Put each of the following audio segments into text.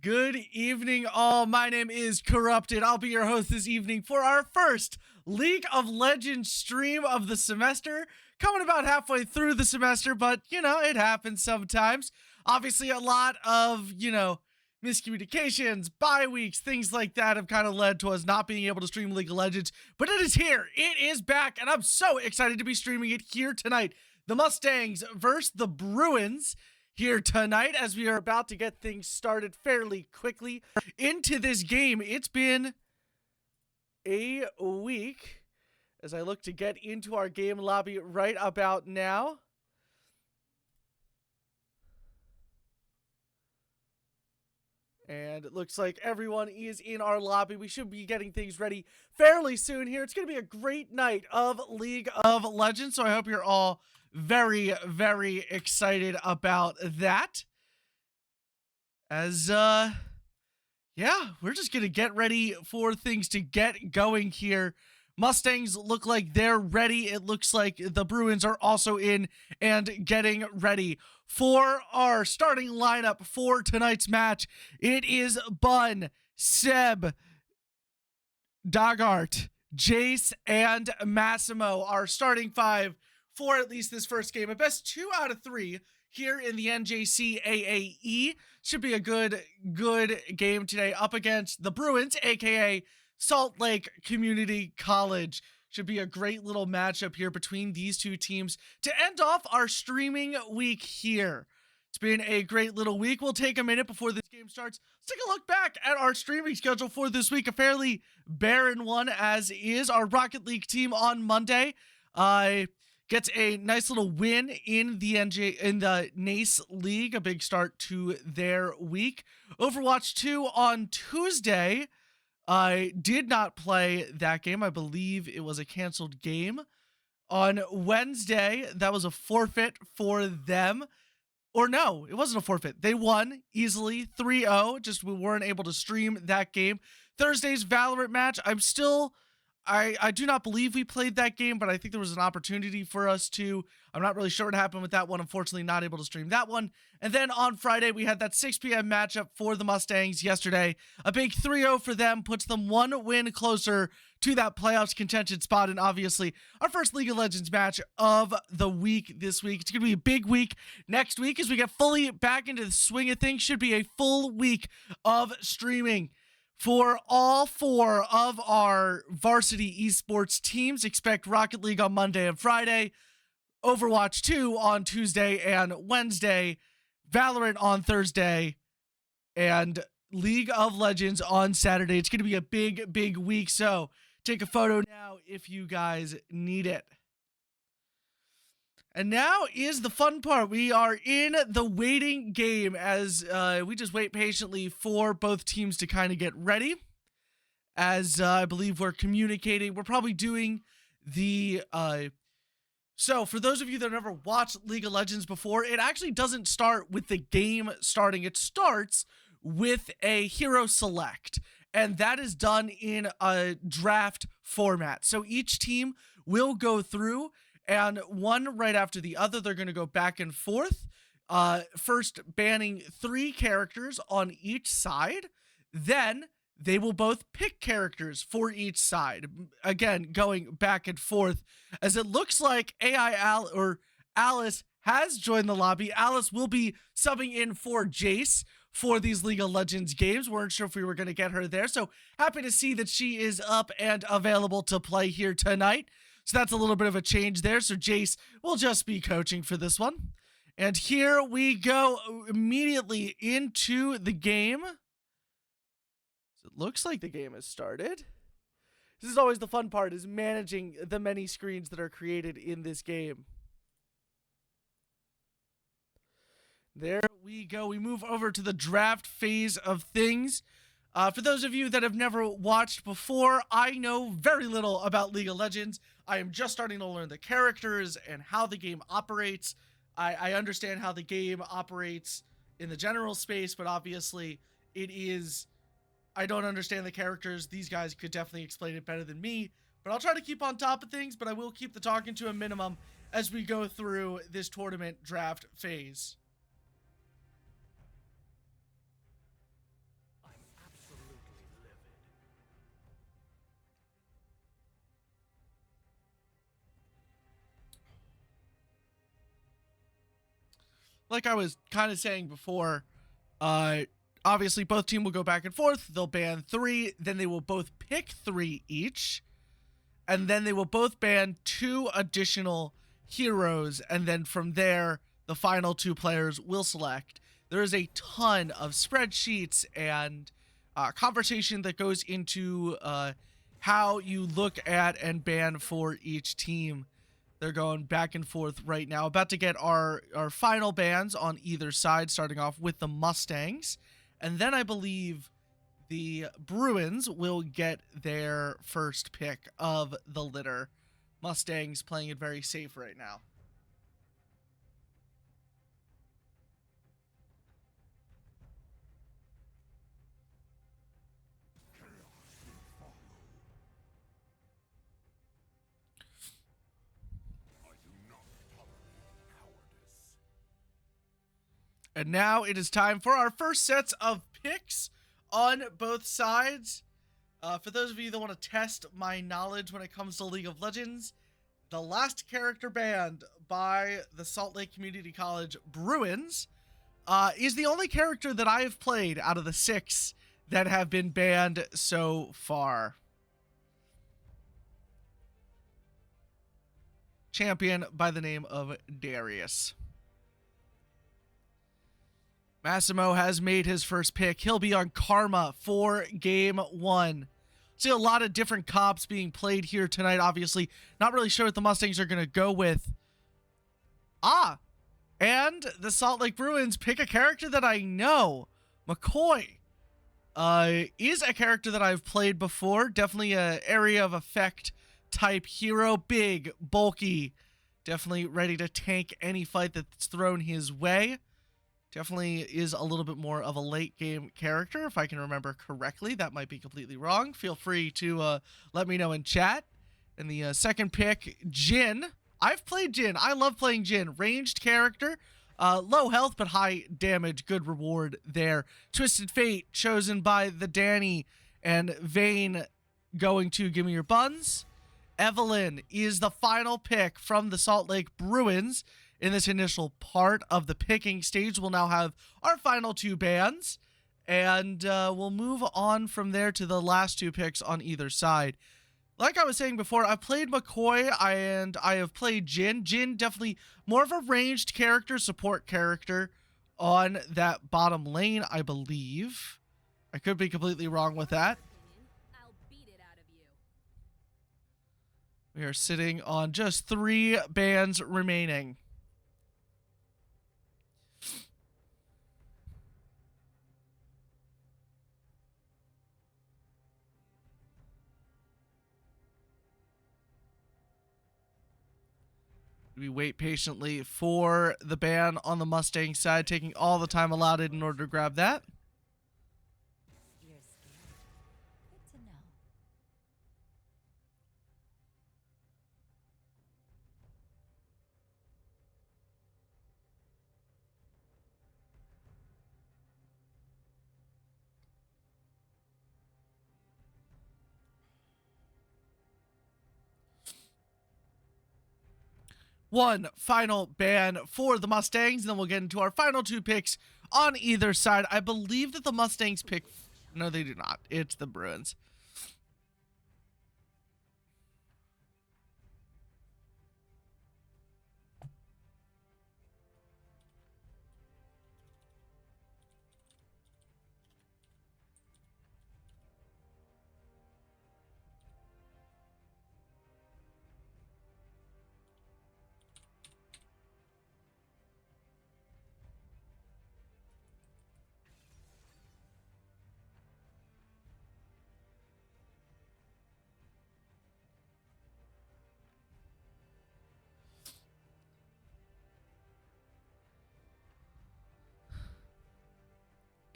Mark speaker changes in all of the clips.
Speaker 1: Good evening, all. My name is Corrupted. I'll be your host this evening for our first League of Legends stream of the semester. Coming about halfway through the semester, but, it happens sometimes. Obviously, a lot of, miscommunications, bye weeks, things like that have kind of led to us not being able to stream League of Legends. But it is here. It is back, and I'm so excited to be streaming it here tonight. The Mustangs versus the Bruins here tonight, as we are about to get things started fairly quickly into this game. It's been a week as I look to get into our game lobby right about now. And it looks like everyone is in our lobby. We should be getting things ready fairly soon here. It's going to be a great night of League of Legends, so I hope you're all very, very excited about that. As, yeah, we're just going to get ready for things to get going here. Mustangs look like they're ready. It looks like the Bruins are also in and getting ready. For our starting lineup for tonight's match, it is Bun, Seb, Dagart, Jace, and Massimo, our starting five for at least this first game. A best 2 out of 3 here in the NJCAAE. Should be a good game today up against the Bruins, aka Salt Lake Community College. Should be a great little matchup here between these two teams to end off our streaming week here. It's been a great little week. We'll take a minute before this game starts. Let's take a look back at our streaming schedule for this week. A fairly barren one, as is. Our Rocket League team on Monday gets a nice little win in the NACE League. A big start to their week. Overwatch 2 on Tuesday. I did not play that game. I believe it was a canceled game. On Wednesday, that was a forfeit for them. Or no, it wasn't a forfeit. They won easily 3-0. Just we weren't able to stream that game. Thursday's Valorant match, I do not believe we played that game, but I think there was an opportunity for us to. I'm not really sure what happened with that one. Unfortunately, not able to stream that one. And then on Friday, we had that 6 p.m. matchup for the Mustangs yesterday. A big 3-0 for them, puts them 1 win closer to that playoffs contention spot. And obviously, our first League of Legends match of the week this week. It's going to be a big week next week as we get fully back into the swing of things. Should be a full week of streaming for all 4 of our varsity esports teams. Expect Rocket League on Monday and Friday, Overwatch 2 on Tuesday and Wednesday, Valorant on Thursday, and League of Legends on Saturday. It's going to be a big week, so take a photo now if you guys need it. And now is the fun part. We are in the waiting game as we just wait patiently for both teams to kind of get ready. As I believe we're communicating. We're probably doing the... So for those of you that have never watched League of Legends before, it actually doesn't start with the game starting. It starts with a hero select. And that is done in a draft format. So each team will go through, and one right after the other, they're going to go back and forth. First banning 3 characters on each side. Then they will both pick characters for each side. Again, going back and forth. As it looks like Alice has joined the lobby. Alice will be subbing in for Jace for these League of Legends games. Weren't sure if we were going to get her there. So happy to see that she is up and available to play here tonight. So that's a little bit of a change there. So Jace will just be coaching for this one. And here we go immediately into the game. So it looks like the game has started. This is always the fun part, is managing the many screens that are created in this game. There we go. We move over to the draft phase of things. For those of you that have never watched before, I know very little about League of Legends. I am just starting to learn the characters and how the game operates. I understand how the game operates in the general space, but obviously I don't understand the characters. These guys could definitely explain it better than me, but I'll try to keep on top of things, but I will keep the talking to a minimum as we go through this tournament draft phase. like I was kind of saying before, obviously both teams will go back and forth. They'll ban 3, then they will both pick 3 each, and then they will both ban 2 additional heroes, and then from there, the final 2 players will select. There is a ton of spreadsheets and conversation that goes into how you look at and ban for each team. They're going back and forth right now. About to get our final bans on either side, starting off with the Mustangs. And then I believe the Bruins will get their first pick of the litter. Mustangs playing it very safe right now. And now it is time for our first sets of picks on both sides. For those of you that want to test my knowledge when it comes to League of Legends, the last character banned by the Salt Lake Community College Bruins is the only character that I have played out of the 6 that have been banned so far. Champion by the name of Darius. Massimo has made his first pick. He'll be on Karma for game 1. See a lot of different comps being played here tonight, obviously. Not really sure what the Mustangs are going to go with. And the Salt Lake Bruins pick a character that I know. McCoy is a character that I've played before. Definitely a area of effect type hero. Big, bulky. Definitely ready to tank any fight that's thrown his way. Definitely is a little bit more of a late game character, if I can remember correctly. That might be completely wrong. Feel free to let me know in chat. And the second pick, Jin. I've played Jin. I love playing Jin. Ranged character. Low health, but high damage. Good reward there. Twisted Fate, chosen by the Danny. And Vayne going to Give Me Your Buns. Evelyn is the final pick from the Salt Lake Bruins. In this initial part of the picking stage, we'll now have our final 2 bans, and we'll move on from there to the last 2 picks on either side. Like I was saying before, I've played McCoy and I have played Jin. Jin, definitely more of a ranged character, support character on that bottom lane, I believe. I could be completely wrong with that. We are sitting on just 3 bans remaining. We wait patiently for the ban on the Mustang side, taking all the time allotted in order to grab that.
Speaker 2: You're scared. Good to know.
Speaker 1: One final ban for the Mustangs, and then we'll get into our final 2 picks on either side. I believe that the Mustangs pick... No, they do not. It's the Bruins.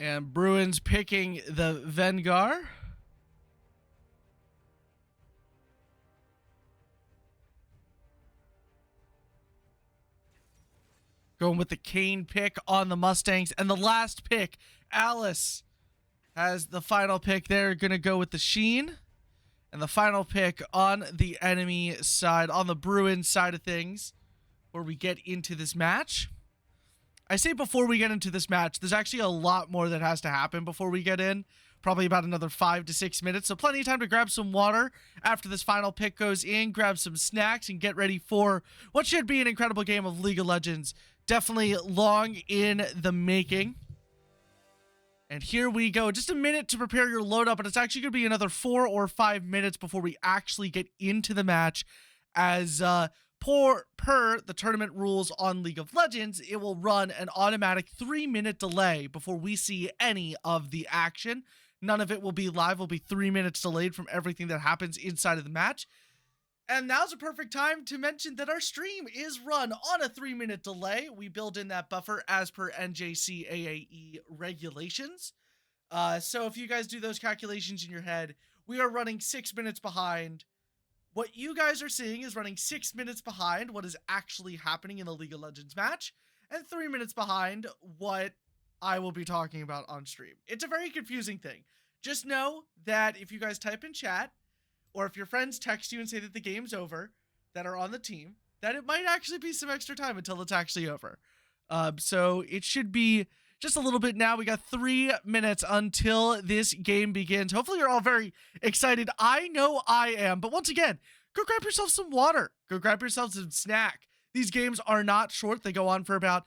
Speaker 1: And Bruins picking the Vengar. Going with the Kane pick on the Mustangs. And the last pick, Alice has the final pick there. Going to go with the Sheen. And the final pick on the enemy side, on the Bruins side of things, where we get into this match. I say before we get into this match, there's actually a lot more that has to happen before we get in. Probably about another 5 to 6 minutes. So plenty of time to grab some water after this final pick goes in, grab some snacks, and get ready for what should be an incredible game of League of Legends. Definitely long in the making. And here we go. Just a minute to prepare your load up, and it's actually going to be another 4 or 5 minutes before we actually get into the match. As per the tournament rules on League of Legends, it will run an automatic 3-minute delay before we see any of the action. None of it will be live. Will be 3 minutes delayed from everything that happens inside of the match. And now's a perfect time to mention that our stream is run on a 3-minute delay. We build in that buffer as per NJCAAE regulations. So if you guys do those calculations in your head, we are running 6 minutes behind. What you guys are seeing is running 6 minutes behind what is actually happening in the League of Legends match, and 3 minutes behind what I will be talking about on stream. It's a very confusing thing. Just know that if you guys type in chat, or if your friends text you and say that the game's over, that are on the team, that it might actually be some extra time until it's actually over. So it should be just a little bit now. We got 3 minutes until this game begins. Hopefully you're all very excited. I know I am. But once again, go grab yourself some water. Go grab yourself some snack. These games are not short. They go on for about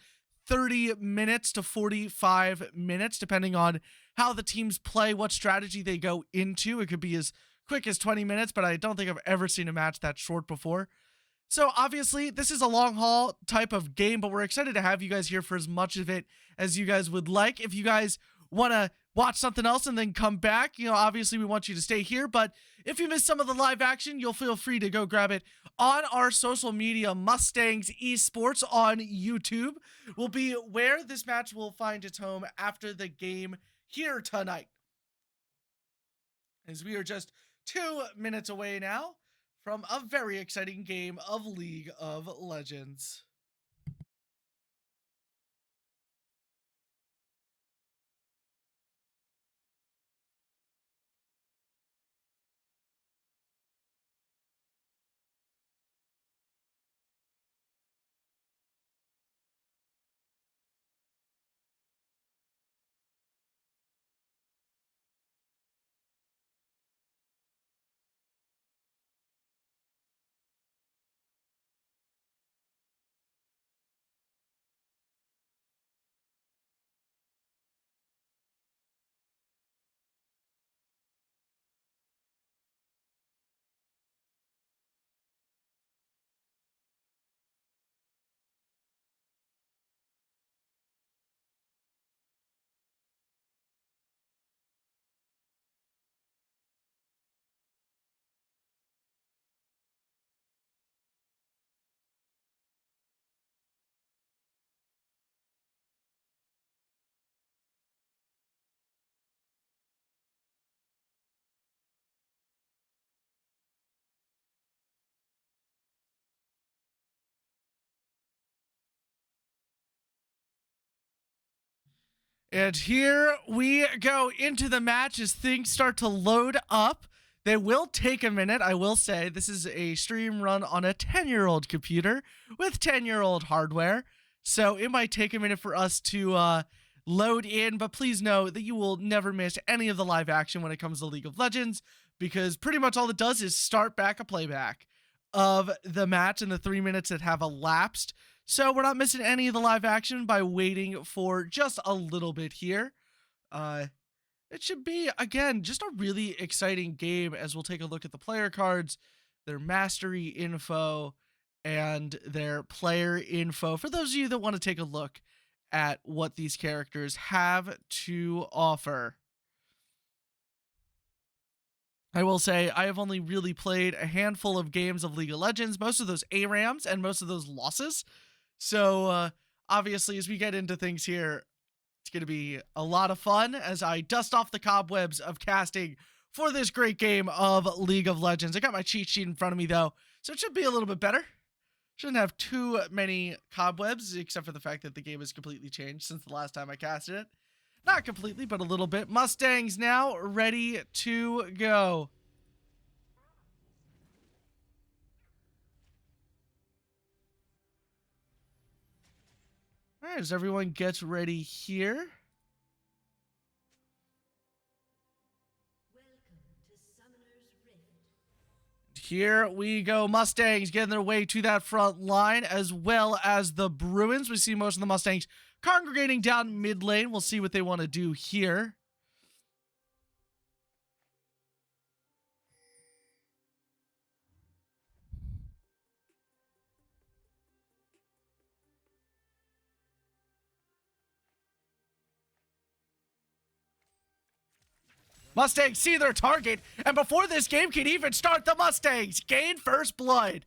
Speaker 1: 30 minutes to 45 minutes, depending on how the teams play, what strategy they go into. It could be as quick as 20 minutes, but I don't think I've ever seen a match that short before. So obviously this is a long haul type of game, but we're excited to have you guys here for as much of it as you guys would like. If you guys want to watch something else and then come back, obviously we want you to stay here, but if you missed some of the live action, you'll feel free to go grab it on our social media. Mustangs Esports on YouTube will be where this match will find its home after the game here tonight, as we are just 2 minutes away now from a very exciting game of League of Legends. And here we go into the match as things start to load up. They will take a minute, I will say. This is a stream run on a 10-year-old computer with 10-year-old hardware. So it might take a minute for us to load in, but please know that you will never miss any of the live action when it comes to League of Legends, because pretty much all it does is start back a playback of the match in the 3 minutes that have elapsed. So we're not missing any of the live action by waiting for just a little bit here. It should be, again, just a really exciting game as we'll take a look at the player cards, their mastery info, and their player info. For those of you that want to take a look at what these characters have to offer. I will say I have only really played a handful of games of League of Legends, most of those ARAMs and most of those losses. So obviously as we get into things here, it's going to be a lot of fun as I dust off the cobwebs of casting for this great game of League of Legends. I got my cheat sheet in front of me though, so it should be a little bit better. Shouldn't have too many cobwebs, except for the fact that the game has completely changed since the last time I casted it. Not completely, but a little bit. Mustangs now ready to go. All right, as everyone gets ready here. Here we go. Mustangs getting their way to that front line, as well as the Bruins. We see most of the Mustangs congregating down mid lane. We'll see what they want to do here. Mustangs see their target, and before this game can even start, the Mustangs gain first blood.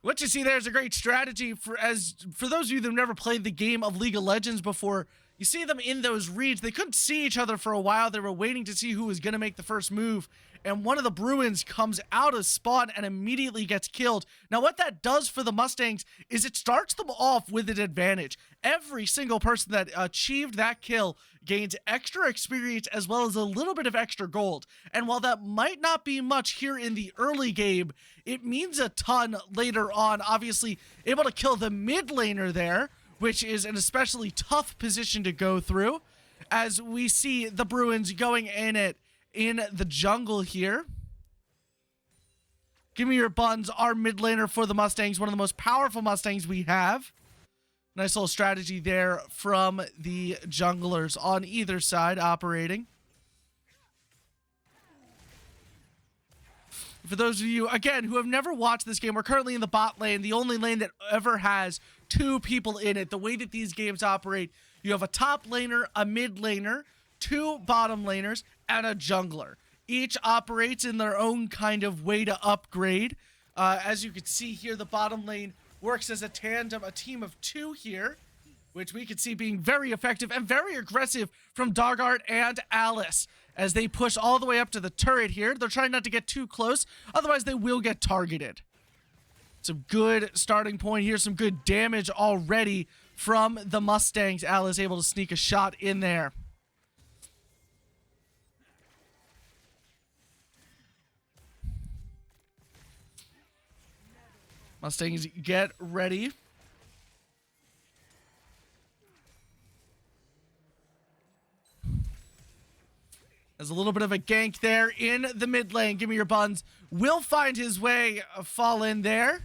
Speaker 1: What you see there is a great strategy for those of you that have never played the game of League of Legends before. You see them in those reads. They couldn't see each other for a while. They were waiting to see who was going to make the first move. And one of the Bruins comes out of spawn and immediately gets killed. Now, what that does for the Mustangs is it starts them off with an advantage. Every single person that achieved that kill gains extra experience as well as a little bit of extra gold. And while that might not be much here in the early game, it means a ton later on. Obviously, able to kill the mid laner there, which is an especially tough position to go through, as we see the Bruins going in it in the jungle here. Give me your buns, our mid laner for the Mustangs, one of the most powerful Mustangs we have. Nice little strategy there from the junglers on either side operating. For those of you, again, who have never watched this game, we're currently in the bot lane, the only lane that ever has two people in it. The way that these games operate, you have a top laner, a mid laner, two bottom laners, and a jungler. Each operates in their own kind of way to upgrade. As you can see here, the bottom lane works as a tandem, a team of two here, which we can see being very effective and very aggressive from Doggart and Alice as they push all the way up to the turret here. They're trying not to get too close, otherwise they will get targeted. Some good starting point here, some good damage already from the Mustangs. Alice able to sneak a shot in there. Mustangs get ready. There's a little bit of a gank there in the mid lane. Give me your buns. Will find his way, fall in there.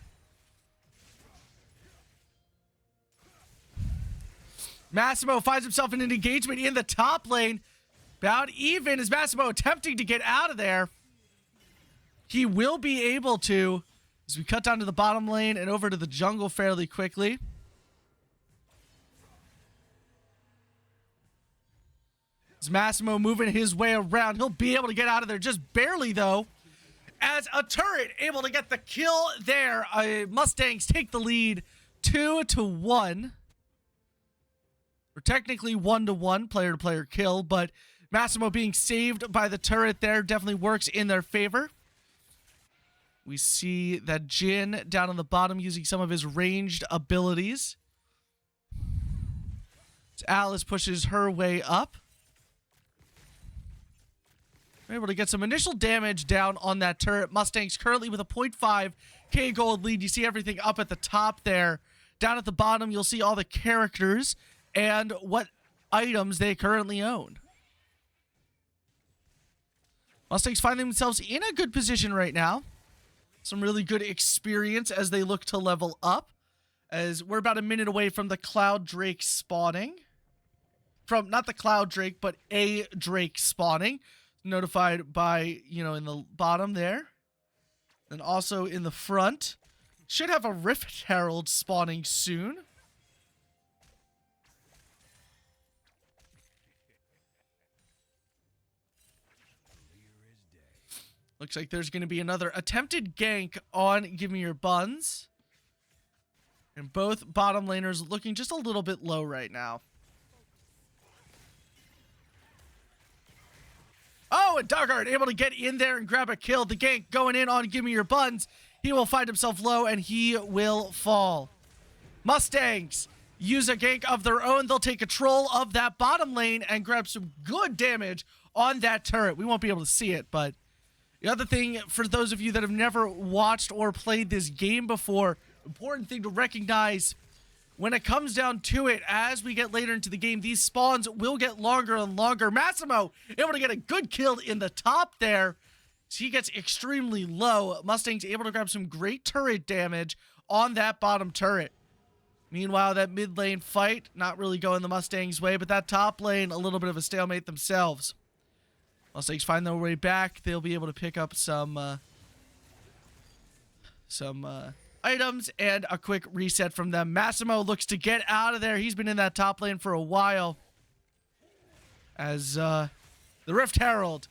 Speaker 1: Massimo finds himself in an engagement in the top lane. About even is Massimo attempting to get out of there. He will be able to, as we cut down to the bottom lane and over to the jungle fairly quickly. As Massimo moving his way around, he'll be able to get out of there just barely though. As a turret able to get the kill there. Mustangs take the lead 2-1. Or technically 1-1, player-to-player kill, but Massimo being saved by the turret there definitely works in their favor. We see that Jin down on the bottom using some of his ranged abilities. As Alice pushes her way up. We're able to get some initial damage down on that turret. Mustangs currently with a 0.5k gold lead. You see everything up at the top there. Down at the bottom, you'll see all the characters and what items they currently own. Mustangs find themselves in a good position right now. Some really good experience as they look to level up. As we're about a minute away from the Cloud Drake spawning. From, not the Cloud Drake, but a Drake spawning. Notified by, in the bottom there. And also in the front. Should have a Rift Herald spawning soon. Looks like there's going to be another attempted gank on Give Me Your Buns. And both bottom laners looking just a little bit low right now. Oh, and Doggart able to get in there and grab a kill. The gank going in on Give Me Your Buns. He will find himself low and he will fall. Mustangs use a gank of their own. They'll take control of that bottom lane and grab some good damage on that turret. We won't be able to see it, but the other thing, for those of you that have never watched or played this game before, important thing to recognize when it comes down to it, as we get later into the game, these spawns will get longer and longer. Massimo able to get a good kill in the top there. So he gets extremely low. Mustangs able to grab some great turret damage on that bottom turret. Meanwhile, that mid lane fight, not really going the Mustangs' way, but that top lane, a little bit of a stalemate themselves. Mustangs find their way back. They'll be able to pick up some items and a quick reset from them. Massimo looks to get out of there. He's been in that top lane for a while. As the Rift Herald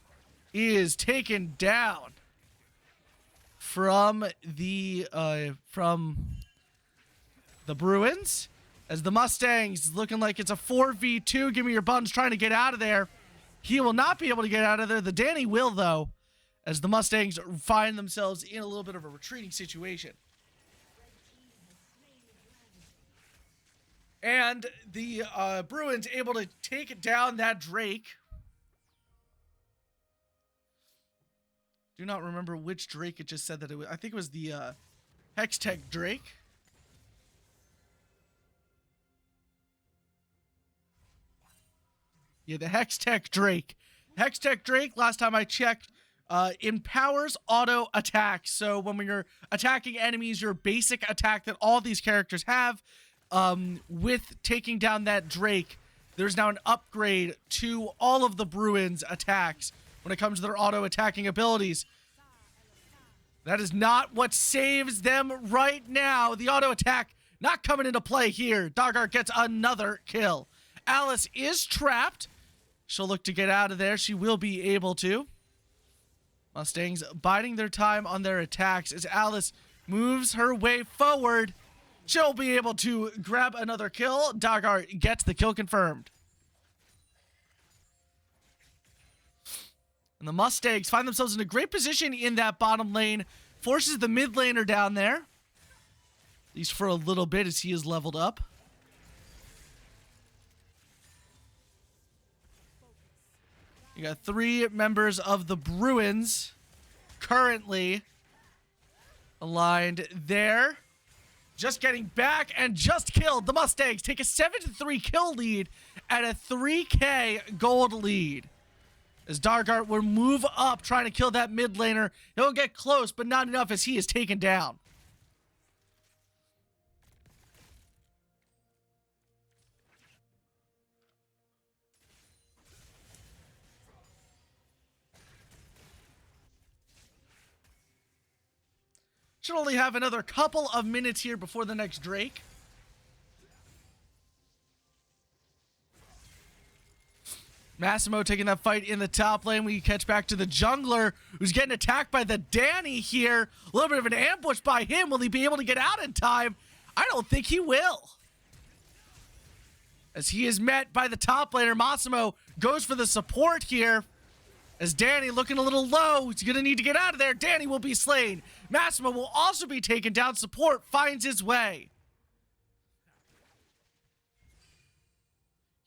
Speaker 1: is taken down from the Bruins, as the Mustangs looking like it's a 4v2. Give me your buns trying to get out of there. He will not be able to get out of there. The Danny will, though, as the Mustangs find themselves in a little bit of a retreating situation. And the Bruins able to take down that Drake. Do not remember which Drake it just said that it was. I think it was the Hextech Drake. Yeah, the Hextech Drake. Hextech Drake, last time I checked, empowers auto attacks. So when you're attacking enemies, your basic attack that all these characters have, with taking down that Drake, there's now an upgrade to all of the Bruins attacks when it comes to their auto attacking abilities. That is not what saves them right now. The auto attack not coming into play here. Dogart gets another kill. Alice is trapped. She'll look to get out of there. She will be able to. Mustangs biding their time on their attacks as Alice moves her way forward. She'll be able to grab another kill. Dogart gets the kill confirmed. And the Mustangs find themselves in a great position in that bottom lane. Forces the mid laner down there. At least for a little bit as he is leveled up. You got 3 members of the Bruins currently aligned there. Just getting back and just killed. The Mustangs take a 7-3 kill lead and a 3k gold lead. As Dargart will move up trying to kill that mid laner. He'll get close, but not enough as he is taken down. Should only have another couple of minutes here before the next Drake. Massimo taking that fight in the top lane. We catch back to the jungler who's getting attacked by the Danny here. A little bit of an ambush by him. Will he be able to get out in time? I don't think he will. As he is met by the top laner, Massimo goes for the support here. As Danny looking a little low, he's going to need to get out of there. Danny will be slain. Massimo will also be taken down. Support finds his way.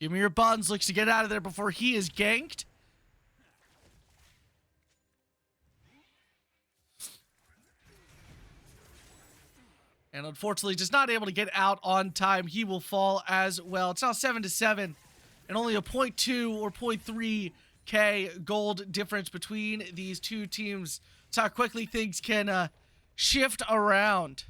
Speaker 1: Give me your buns. Looks to get out of there before he is ganked. And unfortunately, just not able to get out on time. He will fall as well. It's now 7-7 and only a 0.2 or 0.3k gold difference between these two teams. That's how quickly things can shift around.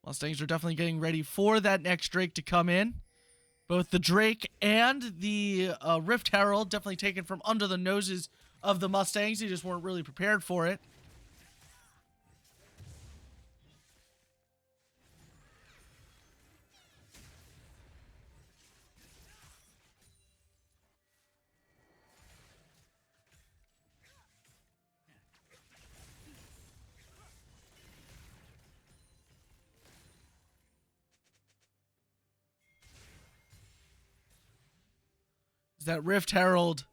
Speaker 1: Mustangs are definitely getting ready for that next Drake to come in. Both the Drake and the Rift Herald definitely taken from under the noses of the Mustangs. They just weren't really prepared for it. That Rift Herald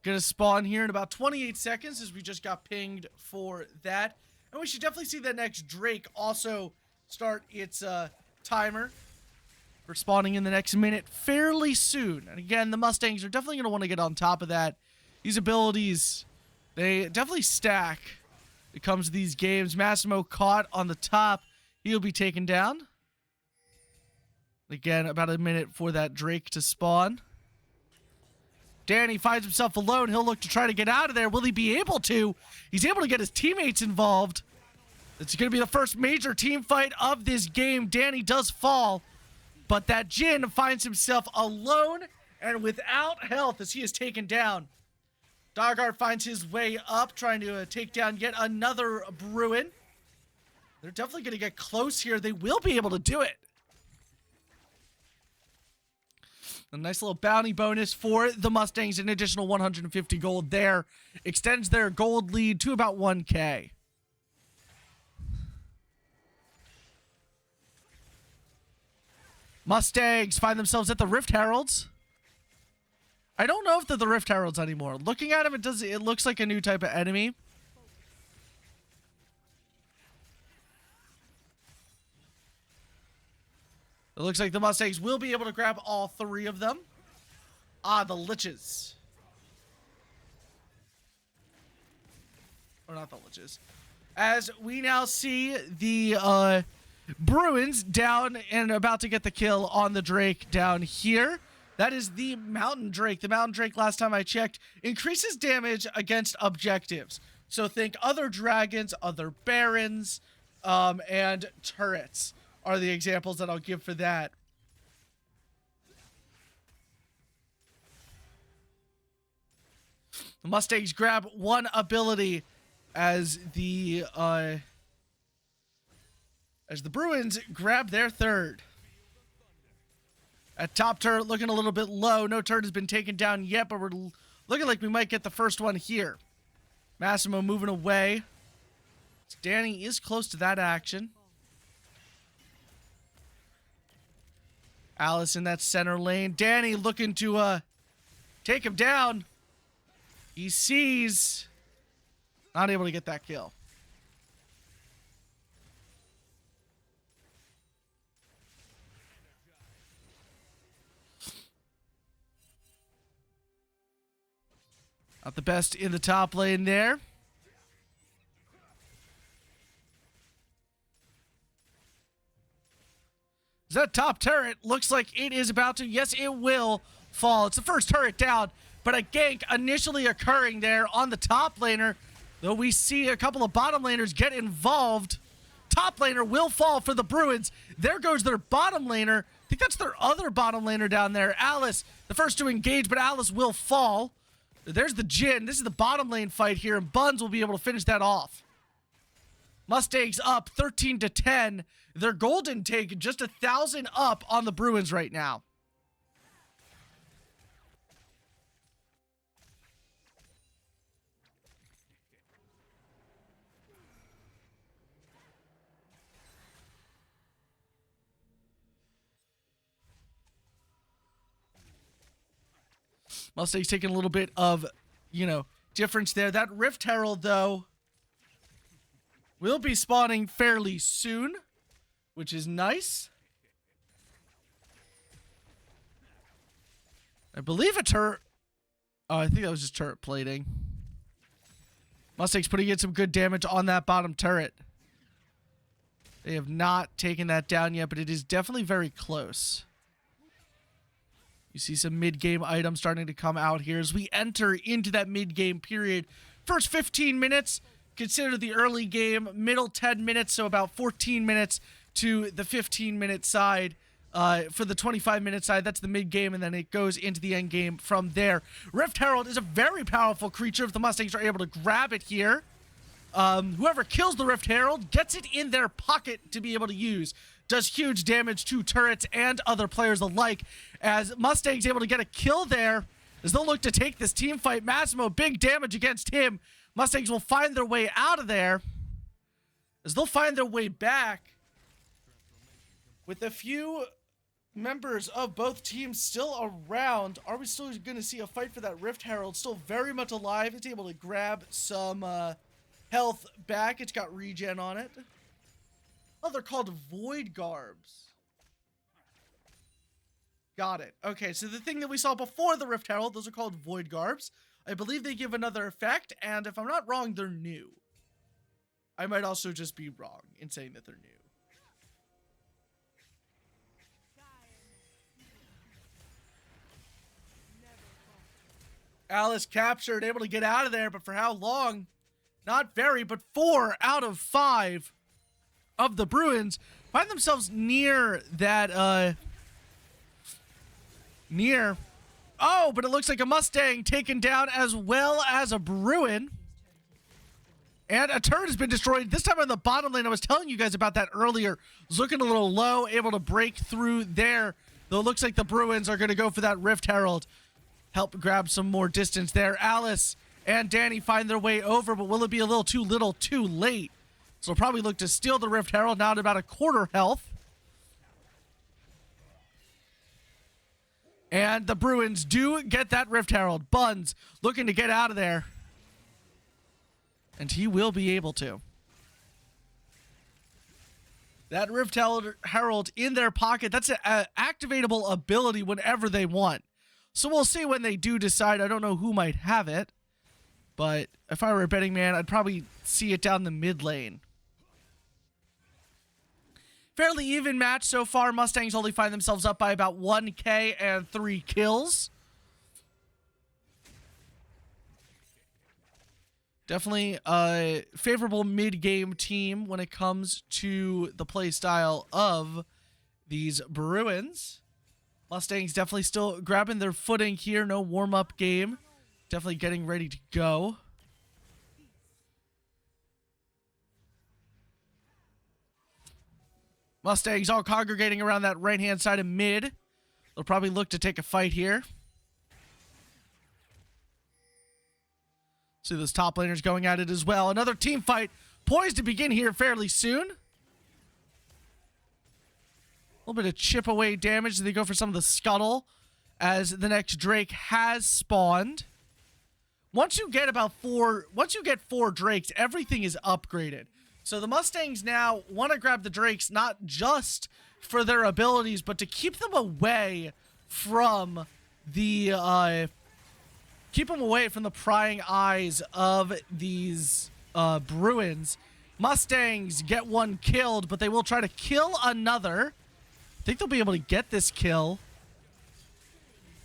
Speaker 1: gonna spawn here in about 28 seconds as we just got pinged for that. And we should definitely see that next Drake also start its timer for spawning in the next minute fairly soon. And again, the Mustangs are definitely gonna want to get on top of that. These abilities They definitely stack. It comes to these games. Massimo caught on the top. He'll be taken down. Again, about a minute for that Drake to spawn. Danny finds himself alone. He'll look to try to get out of there. Will he be able to? He's able to get his teammates involved. It's going to be the first major team fight of this game. Danny does fall, but that Jin finds himself alone and without health as he is taken down. Dogart finds his way up, trying to take down yet another Bruin. They're definitely going to get close here. They will be able to do it. A nice little bounty bonus for the Mustangs, an additional 150 gold there. Extends their gold lead to about 1K. Mustangs find themselves at the Rift Heralds. I don't know if they're the Rift Heralds anymore. Looking at them, it looks like a new type of enemy. It looks like the Mustangs will be able to grab all three of them. Ah, the Liches. Or not the Liches. As we now see the Bruins down and about to get the kill on the Drake down here. That is the Mountain Drake. The Mountain Drake, last time I checked, increases damage against objectives. So think other dragons, other barons, and turrets are the examples that I'll give for that. The Mustangs grab one ability as the Bruins grab their third. At top turret, looking a little bit low. No turret has been taken down yet, but we're looking like we might get the first one here. Massimo moving away. Danny is close to that action. Alice in that center lane. Danny looking to take him down. He sees. Not able to get that kill. Not the best in the top lane there. That top turret looks like it is about to, yes, it will fall. It's the first turret down, but a gank initially occurring there on the top laner, though we see a couple of bottom laners get involved. Top laner will fall for the Bruins. There goes their bottom laner. I think that's their other bottom laner down there. Alice, the first to engage, but Alice will fall. There's the Jin. This is the bottom lane fight here, and Buns will be able to finish that off. Mustangs up 13-10. Their golden take just 1,000 up on the Bruins right now. Mustangs taking a little bit of, difference there. That Rift Herald, though, will be spawning fairly soon, which is nice. I believe a turret. Oh, I think that was just turret plating. Mustangs putting in some good damage on that bottom turret. They have not taken that down yet, but it is definitely very close. You see some mid-game items starting to come out here as we enter into that mid-game period. First 15 minutes, consider the early game. Middle 10 minutes, so about 14 minutes to the 15-minute side. For the 25-minute side, that's the mid-game, and then it goes into the end game from there. Rift Herald is a very powerful creature if the Mustangs are able to grab it here. Whoever kills the Rift Herald gets it in their pocket to be able to use. Does huge damage to turrets and other players alike, as Mustangs able to get a kill there as they'll look to take this team fight. Massimo, big damage against him. Mustangs will find their way out of there as they'll find their way back with a few members of both teams still around. Are we still going to see a fight for that Rift Herald? Still very much alive. It's able to grab some health back. It's got regen on it. Oh, they're called Void Garbs. Got it. Okay, so the thing that we saw before the Rift Herald, those are called Void Garbs. I believe they give another effect, and if I'm not wrong, they're new. I might also just be wrong in saying that they're new. Alice captured, able to get out of there, but for how long? Not very, but 4 out of 5 of the Bruins find themselves near that, Oh, but it looks like a Mustang taken down as well as a Bruin. And a turret has been destroyed. This time on the bottom lane, I was telling you guys about that earlier. Was looking a little low, able to break through there. Though it looks like the Bruins are going to go for that Rift Herald. Help grab some more distance there. Alice and Danny find their way over, but will it be a little too late? So they'll probably look to steal the Rift Herald now at about a quarter health. And the Bruins do get that Rift Herald. Buns looking to get out of there. And he will be able to. That Rift Herald in their pocket, that's an activatable ability whenever they want. So we'll see when they do decide. I don't know who might have it. But if I were a betting man, I'd probably see it down the mid lane. Fairly even match so far. Mustangs only find themselves up by about 1K and 3 kills. Definitely a favorable mid-game team when it comes to the play style of these Bruins. Mustangs definitely still grabbing their footing here. No warm-up game. Definitely getting ready to go. Mustangs all congregating around that right-hand side of mid. They'll probably look to take a fight here. See those top laners going at it as well. Another team fight poised to begin here fairly soon. A little bit of chip away damage. They go for some of the scuttle as the next Drake has spawned. Once you get 4 Drakes, everything is upgraded. So the Mustangs now want to grab the Drakes not just for their abilities, but to keep them away from the prying eyes of these Bruins. Mustangs get one killed, but they will try to kill another. I think they'll be able to get this kill.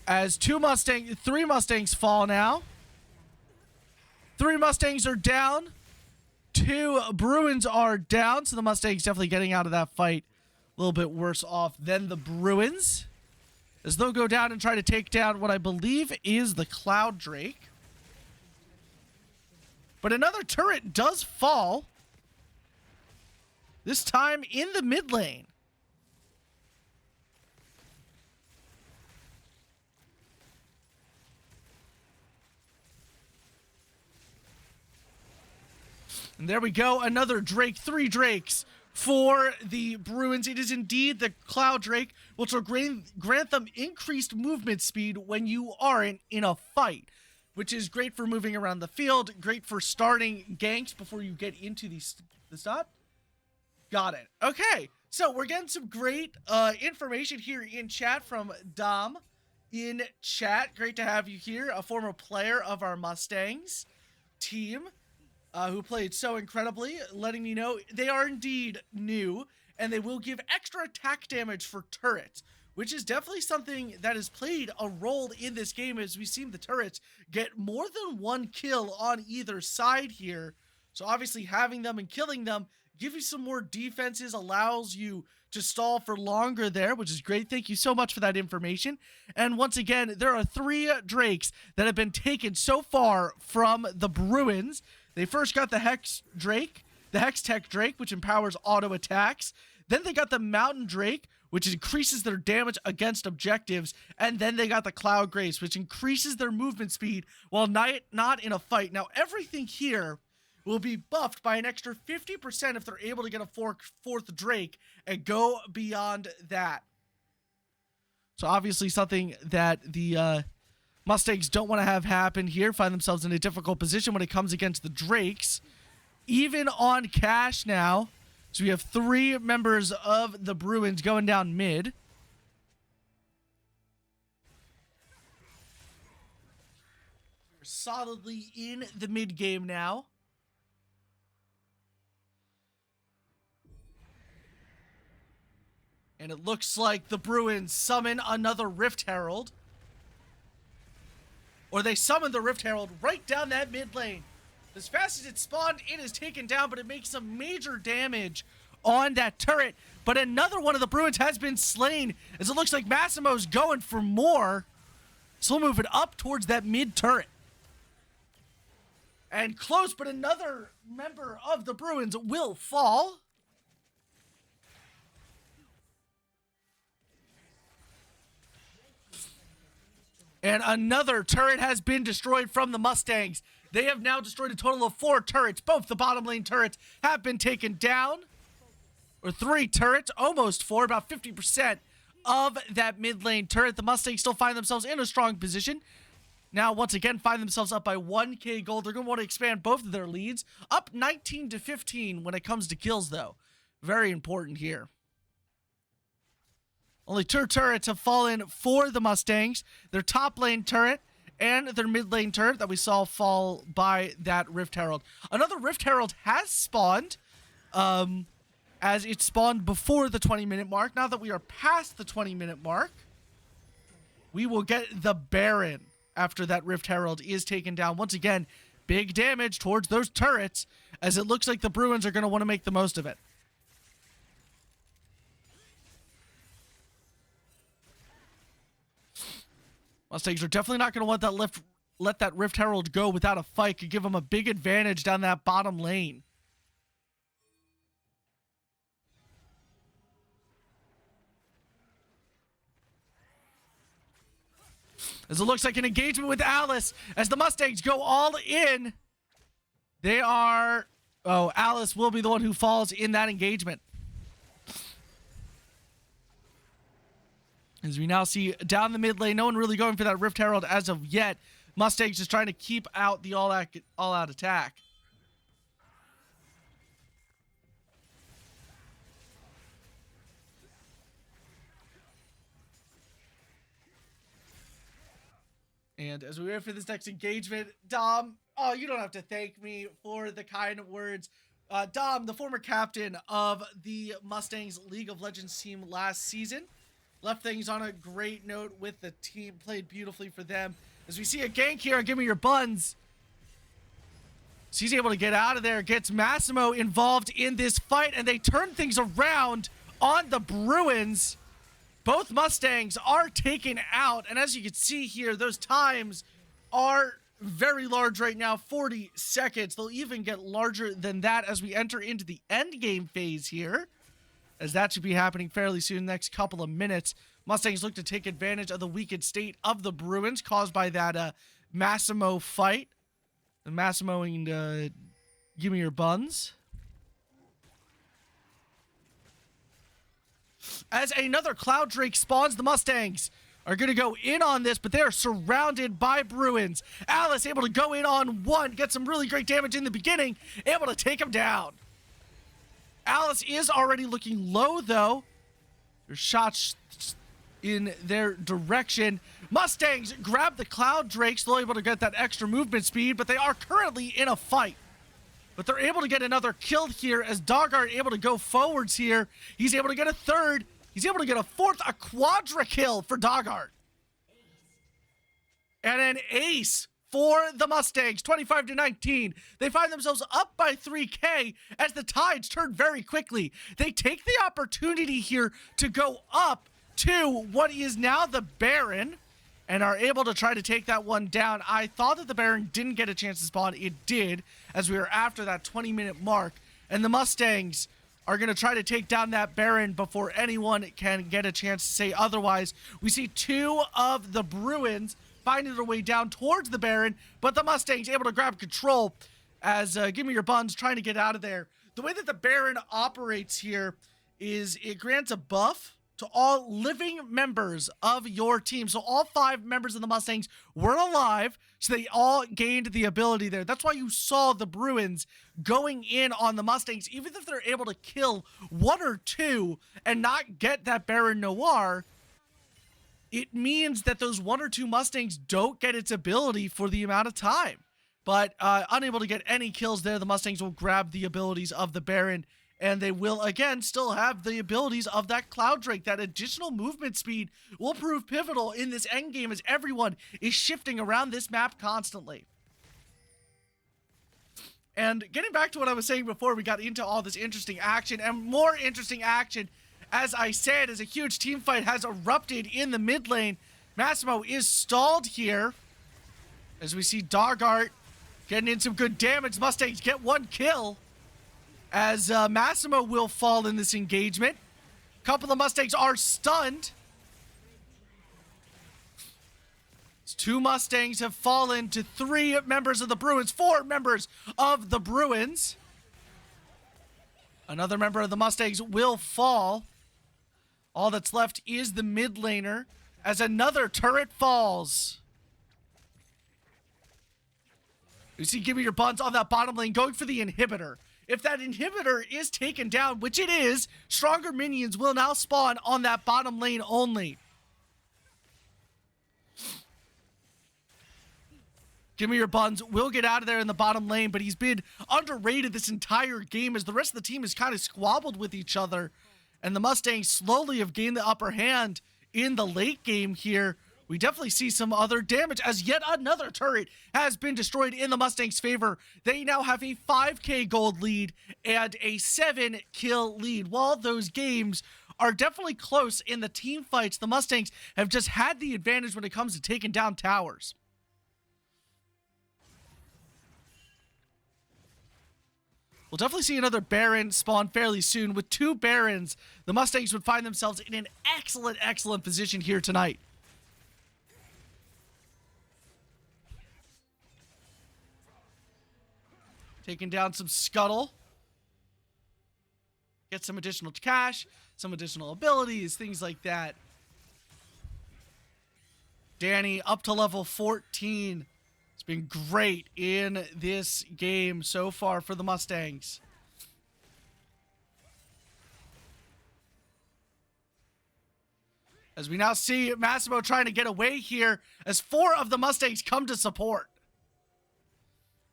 Speaker 1: As 3 Mustangs fall now. 3 Mustangs are down. 2 Bruins are down, so the Mustangs definitely getting out of that fight a little bit worse off than the Bruins. As they'll go down and try to take down what I believe is the Cloud Drake. But another turret does fall. This time in the mid lane. And there we go, another Drake, 3 Drakes for the Bruins. It is indeed the Cloud Drake, which will grant them increased movement speed when you are in a fight, which is great for moving around the field, great for starting ganks before you get into the stop. Got it. Okay, so we're getting some great information here in chat from Dom in chat. Great to have you here, a former player of our Mustangs team. Who played so incredibly, letting me know they are indeed new, and they will give extra attack damage for turrets, which is definitely something that has played a role in this game, as we've seen the turrets get more than 1 kill on either side here. So obviously having them and killing them give you some more defenses, allows you to stall for longer there, which is great. Thank you so much for that information. And once again, there are 3 Drakes that have been taken so far from the Bruins. They first got the Hex Drake, the Hex Tech Drake, which empowers auto attacks. Then they got the Mountain Drake, which increases their damage against objectives. And then they got the Cloud Grace, which increases their movement speed while not in a fight. Now, everything here will be buffed by an extra 50% if they're able to get a fourth Drake and go beyond that. So obviously something that the Mustangs don't want to have happen here, find themselves in a difficult position when it comes against the Drakes. Even on cash now. So we have 3 members of the Bruins going down mid. solidly in the mid game now. And it looks like the Bruins summon another Rift Herald. Or they summon the Rift Herald right down that mid lane. As fast as it spawned, it is taken down, but it makes some major damage on that turret. But another one of the Bruins has been slain, as it looks like Massimo's going for more. So we'll move it up towards that mid turret. And close, but another member of the Bruins will fall. And another turret has been destroyed from the Mustangs. They have now destroyed a total of 4 turrets. Both the bottom lane turrets have been taken down. Or 3 turrets, almost 4, about 50% of that mid lane turret. The Mustangs still find themselves in a strong position. Now, once again, find themselves up by 1k gold. They're going to want to expand both of their leads. Up 19 to 15 when it comes to kills, though. Very important here. Only 2 turrets have fallen for the Mustangs. Their top lane turret and their mid lane turret that we saw fall by that Rift Herald. Another Rift Herald has spawned, as it spawned before the 20-minute mark. Now that we are past the 20-minute mark, we will get the Baron after that Rift Herald is taken down. Once again, big damage towards those turrets, as it looks like the Bruins are going to want to make the most of it. Mustangs are definitely not going to want that let that Rift Herald go without a fight. Could give them a big advantage down that bottom lane. As it looks like an engagement with Alice, as the Mustangs go all in. They are... Oh, Alice will be the one who falls in that engagement. As we now see down the mid lane, no one really going for that Rift Herald as of yet. Mustangs just trying to keep out the all-out attack. And as we wait for this next engagement, Dom, oh, you don't have to thank me for the kind words. Dom, the former captain of the Mustangs League of Legends team last season, left things on a great note with the team, played beautifully for them. As we see a gank here, give me your buns. So he's able to get out of there, gets Massimo involved in this fight, and they turn things around on the Bruins. Both Mustangs are taken out, and as you can see here, those times are very large right now, 40 seconds. They'll even get larger than that as we enter into the end game phase here, as that should be happening fairly soon, next couple of minutes. Mustangs look to take advantage of the weakened state of the Bruins caused by that Massimo fight. The Massimo and give me your buns. As another Cloud Drake spawns, the Mustangs are going to go in on this, but they are surrounded by Bruins. Alice able to go in on one, get some really great damage in the beginning, able to take him down. Alice is already looking low, though. There's shots in their direction. Mustangs grab the Cloud Drake, still able to get that extra movement speed, but they are currently in a fight. But they're able to get another kill here as Doggart able to go forwards here. He's able to get a third. He's able to get a fourth, a quadra kill for Doggart. And an ace for the Mustangs, 25 to 19. They find themselves up by 3K as the tides turn very quickly. They take the opportunity here to go up to what is now the Baron and are able to try to take that one down. I thought that the Baron didn't get a chance to spawn. It did, as we were after that 20-minute mark. And the Mustangs are going to try to take down that Baron before anyone can get a chance to say otherwise. We see 2 of the Bruins finding their way down towards the Baron, but the Mustangs able to grab control as Give Me Your Buns trying to get out of there. The way that the Baron operates here is it grants a buff to all living members of your team. So all 5 members of the Mustangs were alive, so they all gained the ability there. That's why you saw the Bruins going in on the Mustangs. Even if they're able to kill 1 or 2 and not get that Baron Noir, it means that those 1 or 2 Mustangs don't get its ability for the amount of time. But unable to get any kills there, the Mustangs will grab the abilities of the Baron, and they will, again, still have the abilities of that Cloud Drake. That additional movement speed will prove pivotal in this endgame as everyone is shifting around this map constantly. And getting back to what I was saying before we got into all this interesting action, and more interesting action, as I said, as a huge team fight has erupted in the mid lane. Massimo is stalled here, as we see Dargart getting in some good damage. Mustangs get 1 kill, as Massimo will fall in this engagement. A couple of Mustangs are stunned. 2 Mustangs have fallen to 3 members of the Bruins, 4 members of the Bruins. Another member of the Mustangs will fall. All that's left is the mid laner as another turret falls. You see Give Me Your Buns on that bottom lane going for the inhibitor. If that inhibitor is taken down, which it is, stronger minions will now spawn on that bottom lane only. Give Me Your Buns will get out of there in the bottom lane, but he's been underrated this entire game as the rest of the team is kind of squabbled with each other. And the Mustangs slowly have gained the upper hand in the late game here. We definitely see some other damage as yet another turret has been destroyed in the Mustangs' favor. They now have a 5k gold lead and a 7 kill lead. While those games are definitely close in the team fights, the Mustangs have just had the advantage when it comes to taking down towers. We'll definitely see another Baron spawn fairly soon. With 2 Barons, the Mustangs would find themselves in an excellent, excellent position here tonight. Taking down some Scuttle. Get some additional cash, some additional abilities, things like that. Danny up to level 14. It's been great in this game so far for the Mustangs. As we now see Massimo trying to get away here as 4 of the Mustangs come to support.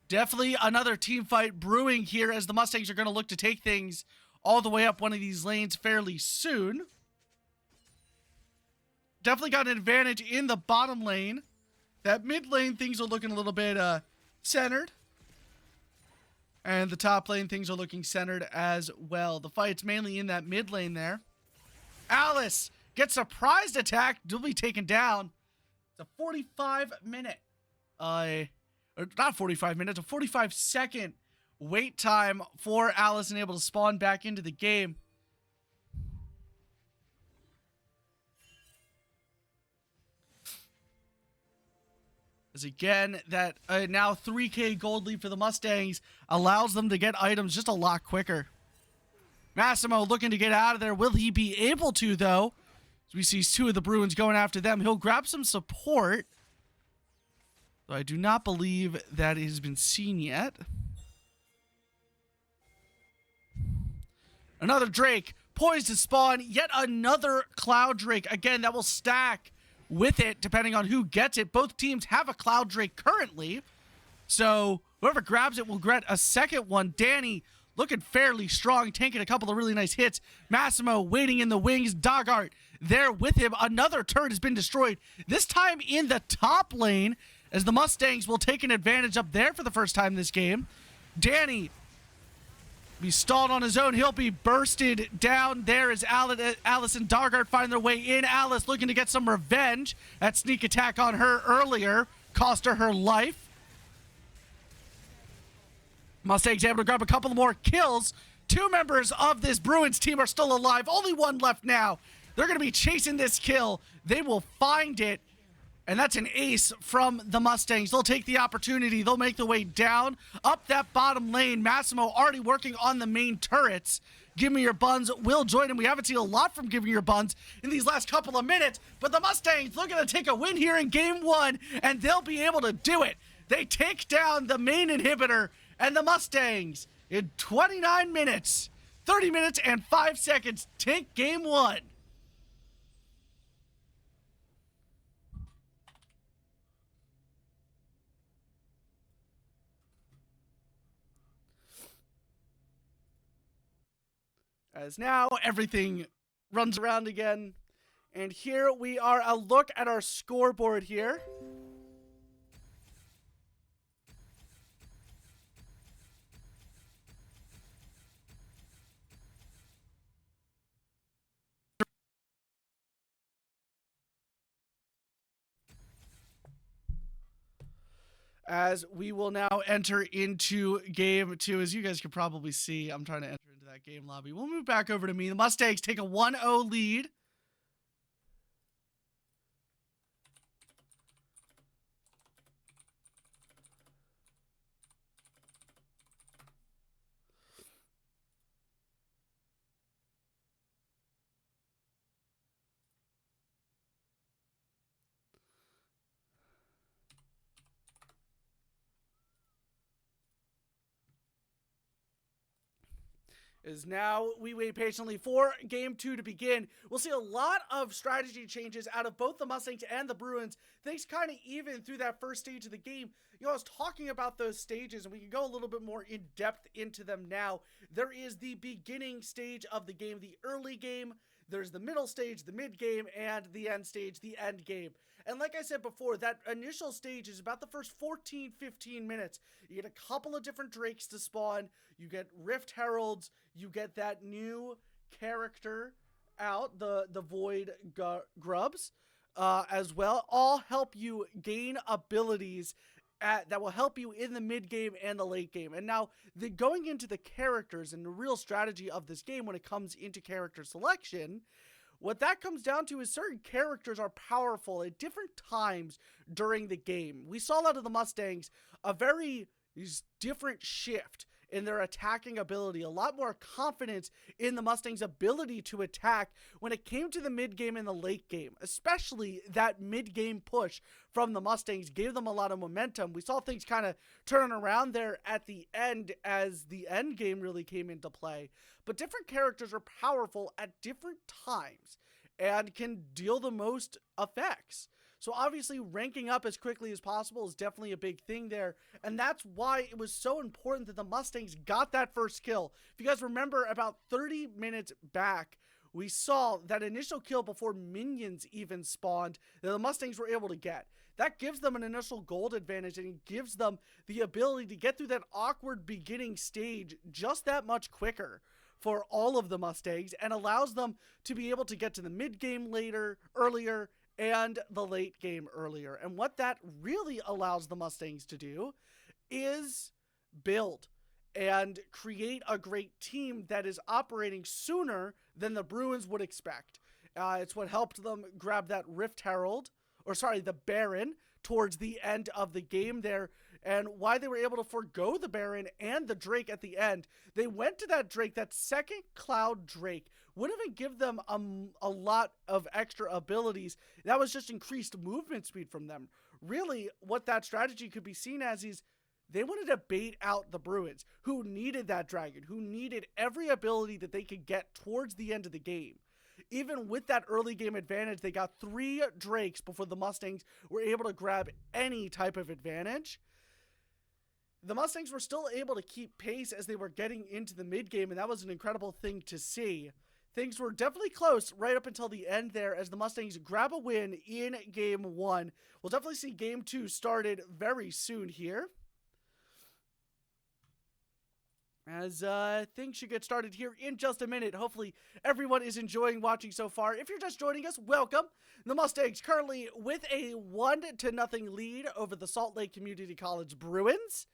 Speaker 1: Definitely another team fight brewing here as the Mustangs are going to look to take things all the way up one of these lanes fairly soon. Definitely got an advantage in the bottom lane. That mid lane, things are looking a little bit centered. And the top lane, things are looking centered as well. The fight's mainly in that mid lane there. Alice gets surprised attack. Will be taken down. It's a 45-minute, or not 45 minutes, a 45-second wait time for Alice and able to spawn back into the game. As again, that now 3k gold lead for the Mustangs allows them to get items just a lot quicker. Massimo looking to get out of there. Will he be able to, though? As we see 2 of the Bruins going after them. He'll grab some support. Though I do not believe that it has been seen yet. Another Drake poised to spawn. Yet another Cloud Drake. Again, that will stack with it, depending on who gets it. Both teams have a Cloud Drake currently, so whoever grabs it will get a second one. Danny looking fairly strong, tanking a couple of really nice hits. Massimo waiting in the wings. Dogart there with him. Another turret has been destroyed, this time in the top lane, as the Mustangs will take an advantage up there for the first time this game. Danny be stalled on his own. He'll be bursted down there as Alice and Dargart find their way in. Alice looking to get some revenge. That sneak attack on her earlier cost her her life. Mustangs able to grab a couple more kills. 2 members of this Bruins team are still alive. Only 1 left now. They're going to be chasing this kill. They will find it. And that's an ace from the Mustangs. They'll take the opportunity. They'll make their way down, up that bottom lane. Massimo already working on the main turrets. Give Me Your Buns will join him. We haven't seen a lot from Give Me Your Buns in these last couple of minutes, but the Mustangs looking to take a win here in game 1, and they'll be able to do it. They take down the main inhibitor, and the Mustangs, in 29 minutes, 30 minutes and 5 seconds, take game 1. As now everything runs around again. And here we are, a look at our scoreboard here. As we will now enter into game 2. As you guys can probably see, I'm trying to enter into that game lobby. We'll move back over to me. The Mustangs take a 1-0 lead. Is now we wait patiently for game 2 to begin. We'll see a lot of strategy changes out of both the Mustangs and the Bruins. Things kind of even through that first stage of the game. You know, I was talking about those stages, and we can go a little bit more in depth into them now. There is the beginning stage of the game, the early game. There's the middle stage, the mid game, and the end stage, the end game. And like I said before, that initial stage is about the first 14, 15 minutes. You get a couple of different drakes to spawn. You get Rift Heralds. You get that new character out, the Void Grubs, as well. All help you gain abilities that will help you in the mid game and the late game. And now, going into the characters and the real strategy of this game when it comes into character selection, what that comes down to is certain characters are powerful at different times during the game. We saw out of the Mustangs a very different shift in their attacking ability, a lot more confidence in the Mustangs' ability to attack when it came to the mid-game and the late game. Especially that mid-game push from the Mustangs gave them a lot of momentum. We saw things kind of turn around there at the end as the end game really came into play. But different characters are powerful at different times and can deal the most effects. So obviously ranking up as quickly as possible is definitely a big thing there. And that's why it was so important that the Mustangs got that first kill. If you guys remember, about 30 minutes back, we saw that initial kill before minions even spawned that the Mustangs were able to get. That gives them an initial gold advantage, and it gives them the ability to get through that awkward beginning stage just that much quicker for all of the Mustangs, and allows them to be able to get to the mid game earlier, and the late game earlier. And what that really allows the Mustangs to do is build and create a great team that is operating sooner than the Bruins would expect. It's what helped them grab that the Baron towards the end of the game there, and why they were able to forego the Baron and the Drake at the end. They went to that Drake, that second Cloud Drake, wouldn't even give them a lot of extra abilities. That was just increased movement speed from them. Really, what that strategy could be seen as is they wanted to bait out the Bruins, who needed that dragon, who needed every ability that they could get towards the end of the game. Even with that early game advantage, they got 3 Drakes before the Mustangs were able to grab any type of advantage. The Mustangs were still able to keep pace as they were getting into the mid game, and that was an incredible thing to see. Things were definitely close right up until the end there as the Mustangs grab a win in game 1. We'll definitely see game 2 started very soon here, as things should get started here in just a minute. Hopefully everyone is enjoying watching so far. If you're just joining us, welcome. The Mustangs currently with a 1-0 lead over the Salt Lake Community College Bruins,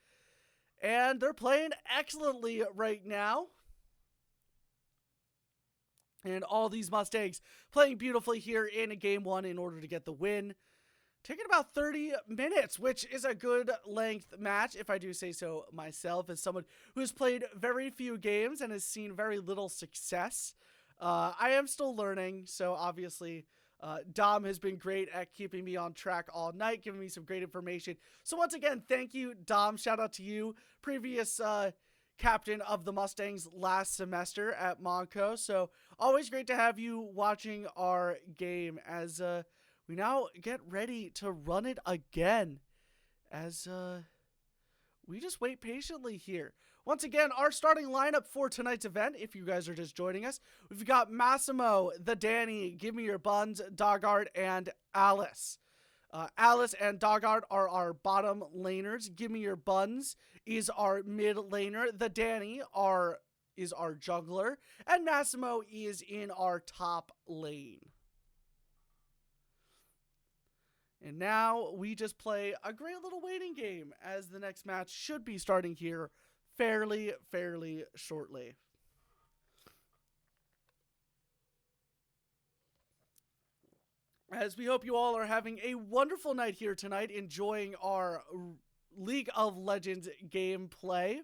Speaker 1: and they're playing excellently right now. And all these Mustangs playing beautifully here in game 1 in order to get the win. Taking about 30 minutes, which is a good length match, if I do say so myself, as someone who has played very few games and has seen very little success. I am still learning, so obviously Dom has been great at keeping me on track all night, giving me some great information. So once again, thank you, Dom. Shout out to you, previous captain of the Mustangs last semester at Montco. So always great to have you watching our game as we now get ready to run it again, as we just wait patiently here. Once again, our starting lineup for tonight's event, if you guys are just joining us, we've got Massimo, the Danny, Give Me Your Buns, Doggart, and Alice. Alice and Doggart are our bottom laners. Give Me Your Buns is our mid laner. The Danny is our jungler. And Massimo is in our top lane. And now we just play a great little waiting game as the next match should be starting here fairly shortly. As we hope you all are having a wonderful night here tonight, enjoying our League of Legends gameplay.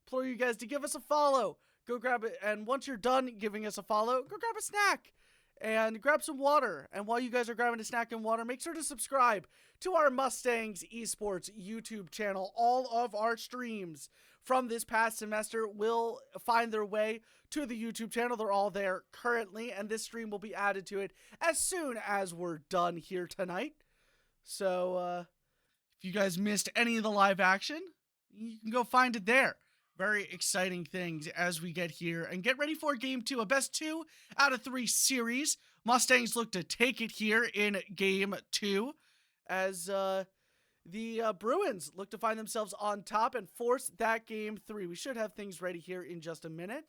Speaker 1: Implore you guys to give us a follow. Go grab it, and once you're done giving us a follow, go grab a snack and grab some water. And while you guys are grabbing a snack and water, make sure to subscribe to our Mustangs Esports YouTube channel. All of our streams from this past semester will find their way to the YouTube channel. They're all there currently, and this stream will be added to it as soon as we're done here tonight. So, if you guys missed any of the live action, you can go find it there. Very exciting things as we get here and get ready for game 2, a best 2 out of 3 series. Mustangs look to take it here in game 2 as the Bruins look to find themselves on top and force that game 3. We should have things ready here in just a minute.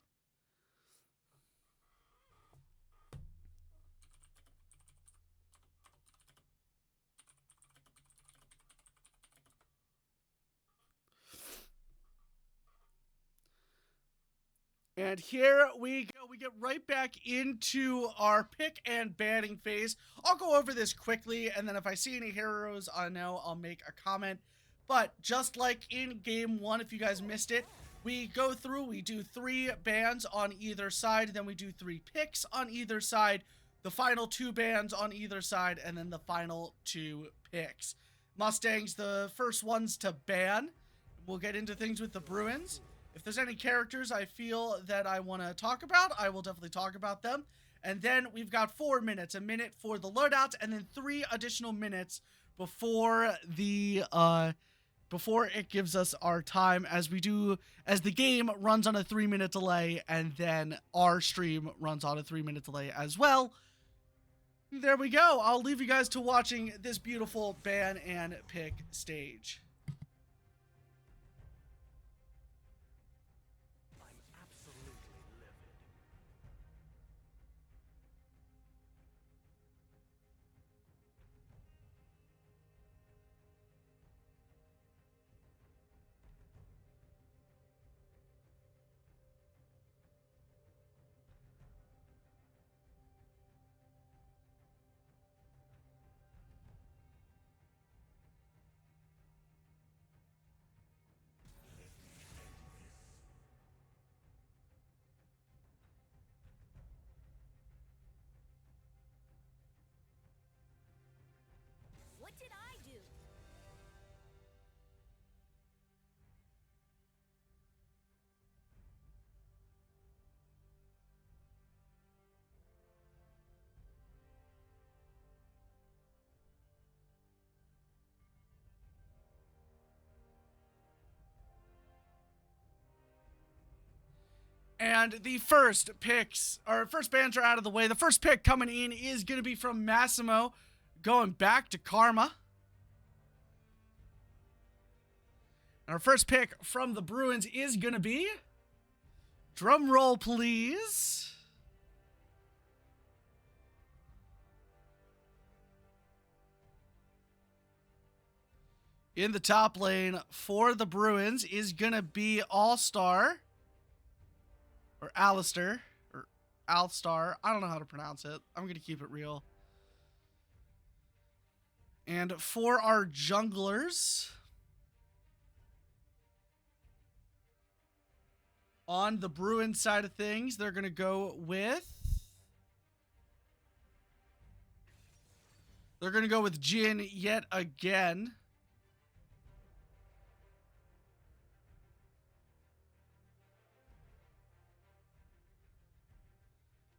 Speaker 1: And here we go. We get right back into our pick and banning phase. I'll go over this quickly, and then if I see any heroes I know, I'll make a comment. But just like in game 1, if you guys missed it, we go through, we do 3 bans on either side, then we do 3 picks on either side, the final 2 bans on either side, and then the final 2 picks. Mustangs, the first ones to ban. We'll get into things with the Bruins. If there's any characters I feel that I want to talk about, I will definitely talk about them. And then we've got 4 minutes, a minute for the loadouts, and then 3 additional minutes before the before it gives us our time as the game runs on a 3-minute delay, and then our stream runs on a 3-minute delay as well. There we go. I'll leave you guys to watching this beautiful ban and pick stage.
Speaker 2: What did I do?
Speaker 1: And the first bans are out of the way. The first pick coming in is going to be from Massimo, going back to Karma. And our first pick from the Bruins is going to be, drum roll please, in the top lane for the Bruins is going to be All-Star. Or Alistair, or Alstar. I don't know how to pronounce it. I'm going to keep it real. And for our junglers, on the Bruins side of things, they're going to go with Jin yet again.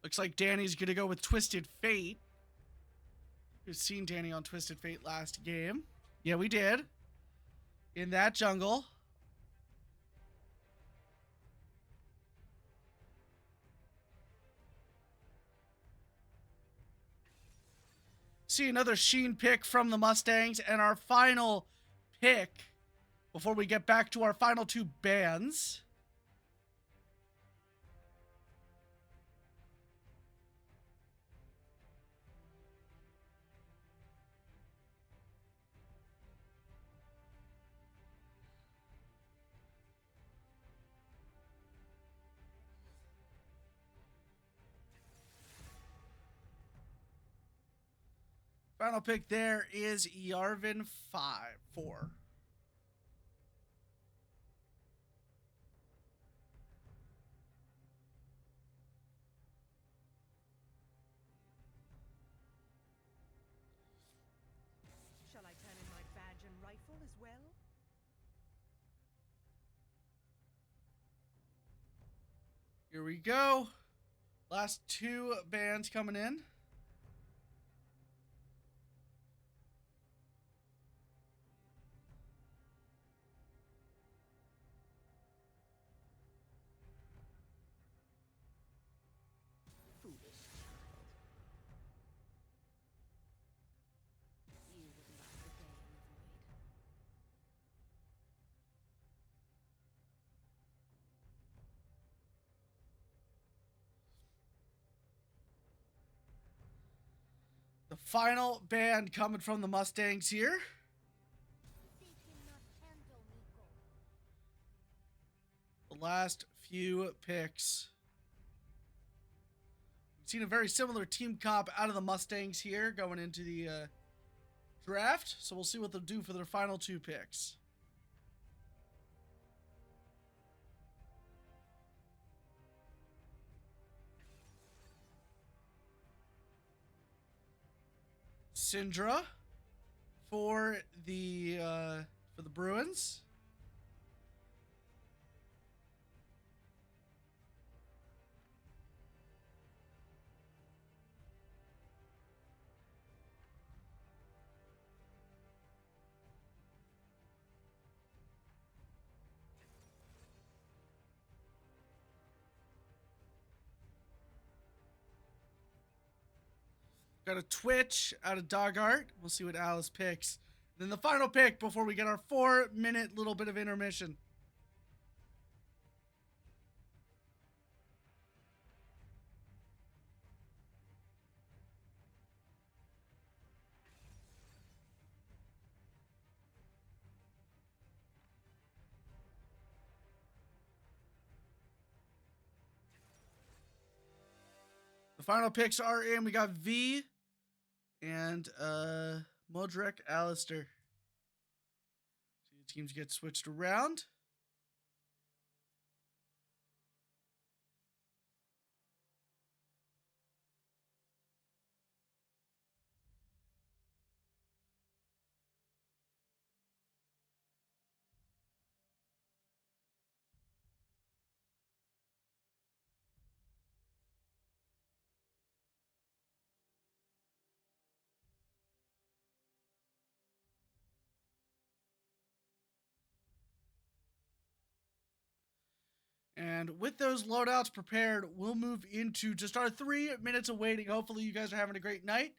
Speaker 1: Looks like Danny's going to go with Twisted Fate. We've seen Danny on Twisted Fate last game. Yeah, we did. In that jungle. See another Sheen pick from the Mustangs, and our final pick before we get back to our final two bands. Final pick there is Yarvin 4.
Speaker 3: Shall I turn in my badge and rifle as well?
Speaker 1: Here we go. Last two bands coming in.
Speaker 2: Foolish child. You would last a day in the void.
Speaker 1: The final band coming from the Mustangs here.
Speaker 4: They cannot handle Nico.
Speaker 1: The last few picks. We've seen a very similar team comp out of the Mustangs here going into the draft. So we'll see what they'll do for their final two picks. Syndra for the Bruins. Got a Twitch out of Dog Art. We'll see what Alice picks. Then the final pick before we get our 4-minute little bit of intermission. The final picks are in. We got V and Modric Alistair. See the teams get switched around. And with those loadouts prepared, we'll move into just our 3 minutes of waiting. Hopefully you guys are having a great night.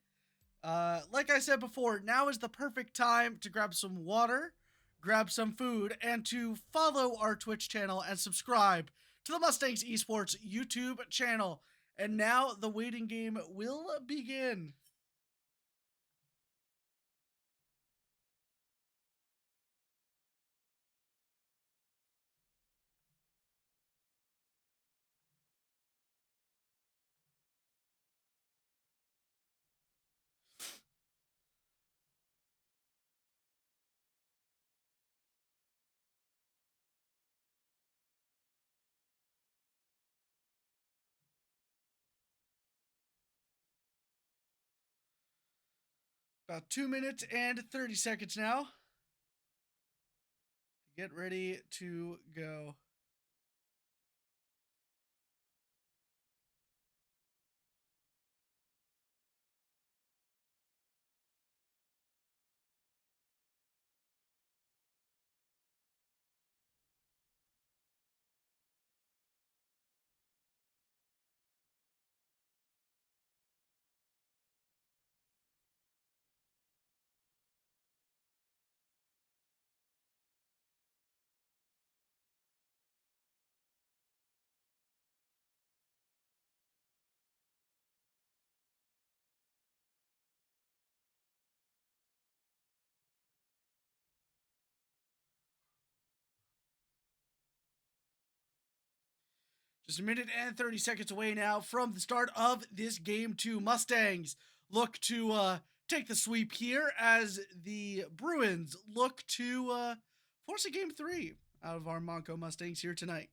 Speaker 1: Like I said before, now is the perfect time to grab some water, grab some food, and to follow our Twitch channel and subscribe to the Mustangs Esports YouTube channel. And now the waiting game will begin. About 2 minutes and 30 seconds now. Get ready to go. Just a minute and 30 seconds away now from the start of this game 2. Mustangs look to take the sweep here as the Bruins look to force a game 3 out of our Montco Mustangs here tonight.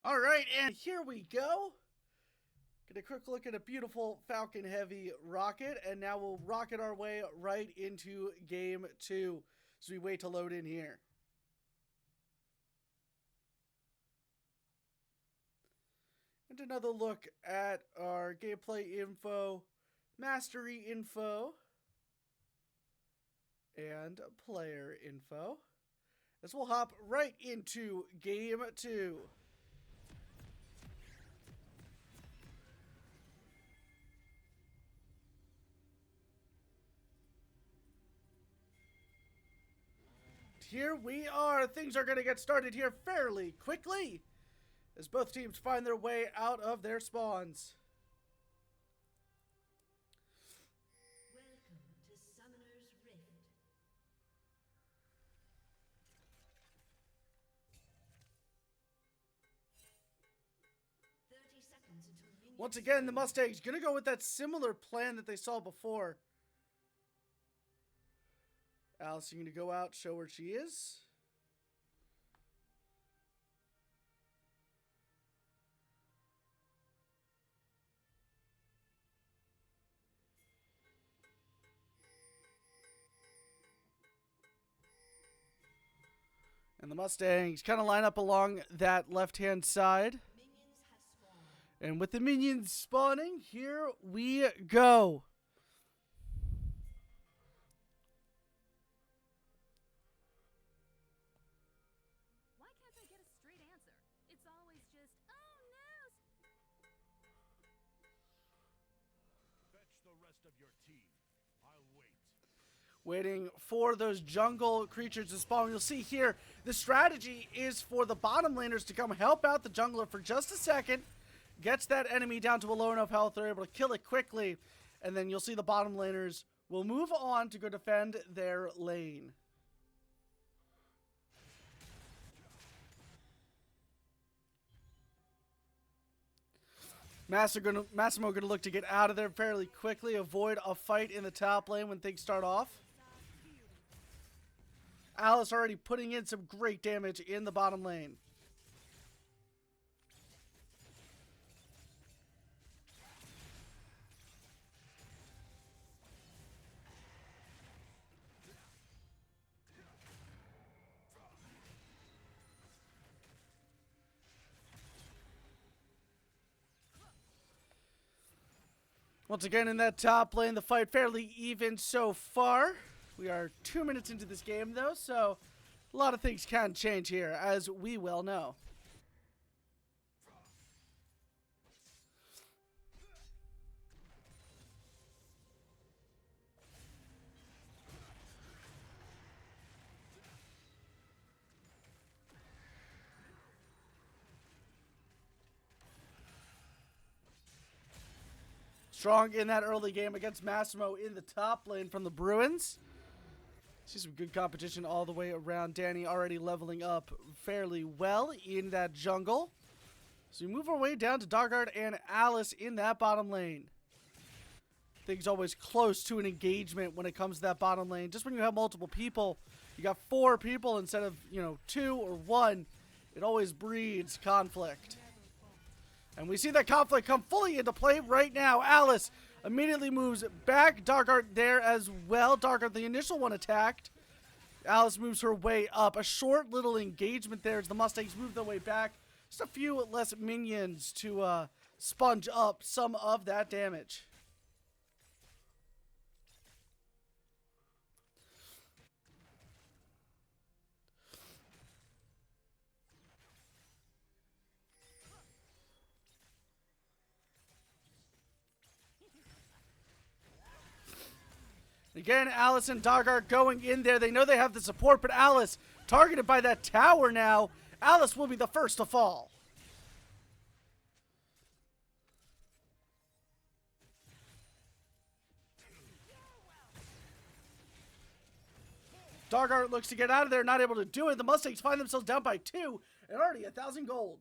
Speaker 1: All right, and here we go. Get a quick look at a beautiful Falcon Heavy rocket, and now we'll rocket our way right into game 2 as we wait to load in here. And another look at our gameplay info, mastery info, and player info, as we'll hop right into game 2. Here we are. Things are going to get started here fairly quickly as both teams find their way out of their spawns.
Speaker 5: Welcome to Summoner's Rift. 30 seconds until minions.
Speaker 1: Once again, the Mustangs going to go with that similar plan that they saw before. Alice, you going to go out, show where she is. And the Mustangs kind of line up along that left-hand side.
Speaker 5: Minions have spawned.
Speaker 1: And with the minions spawning, here we go.
Speaker 2: Why can't I get a straight answer? It's always just, oh no!
Speaker 6: Fetch the rest of your team. I'll wait.
Speaker 1: Waiting for those jungle creatures to spawn. You'll see here, the strategy is for the bottom laners to come help out the jungler for just a second. Gets that enemy down to a low enough health, they're able to kill it quickly. And then you'll see the bottom laners will move on to go defend their lane. Massimo gonna look to get out of there fairly quickly, avoid a fight in the top lane when things start off. Alice already putting in some great damage in the bottom lane. Once again, in that top lane, the fight fairly even so far. We are 2 minutes into this game, though, so a lot of things can change here, as we well know. Strong in that early game against Massimo in the top lane from the Bruins. See some good competition all the way around. Danny already leveling up fairly well in that jungle. So we move our way down to Darkguard and Alice in that bottom lane. things always close to an engagement when it comes to that bottom lane. Just when you have multiple people, you got 4 people instead of, 2 or 1, it always breeds conflict. And we see that conflict come fully into play right now. Alice immediately moves back. Darkheart there as well. Darkheart, the initial one, attacked. Alice moves her way up. A short little engagement there as the Mustangs move their way back. Just a few less minions to sponge up some of that damage. Again, Alice and Darkheart going in there. They know they have the support, but Alice targeted by that tower now. Alice will be the first to fall. Darkheart looks to get out of there, not able to do it. The Mustangs find themselves down by 2 and already 1,000 gold.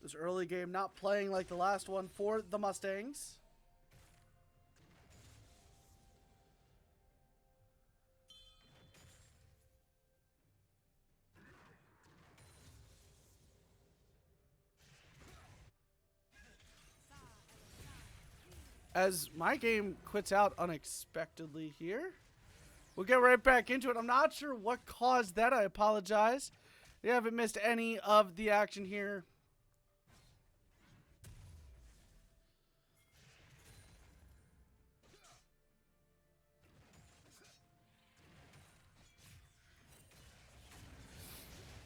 Speaker 1: This early game not playing like the last one for the Mustangs. As my game quits out unexpectedly here. We'll get right back into it. I'm not sure what caused that. I apologize. You haven't missed any of the action here.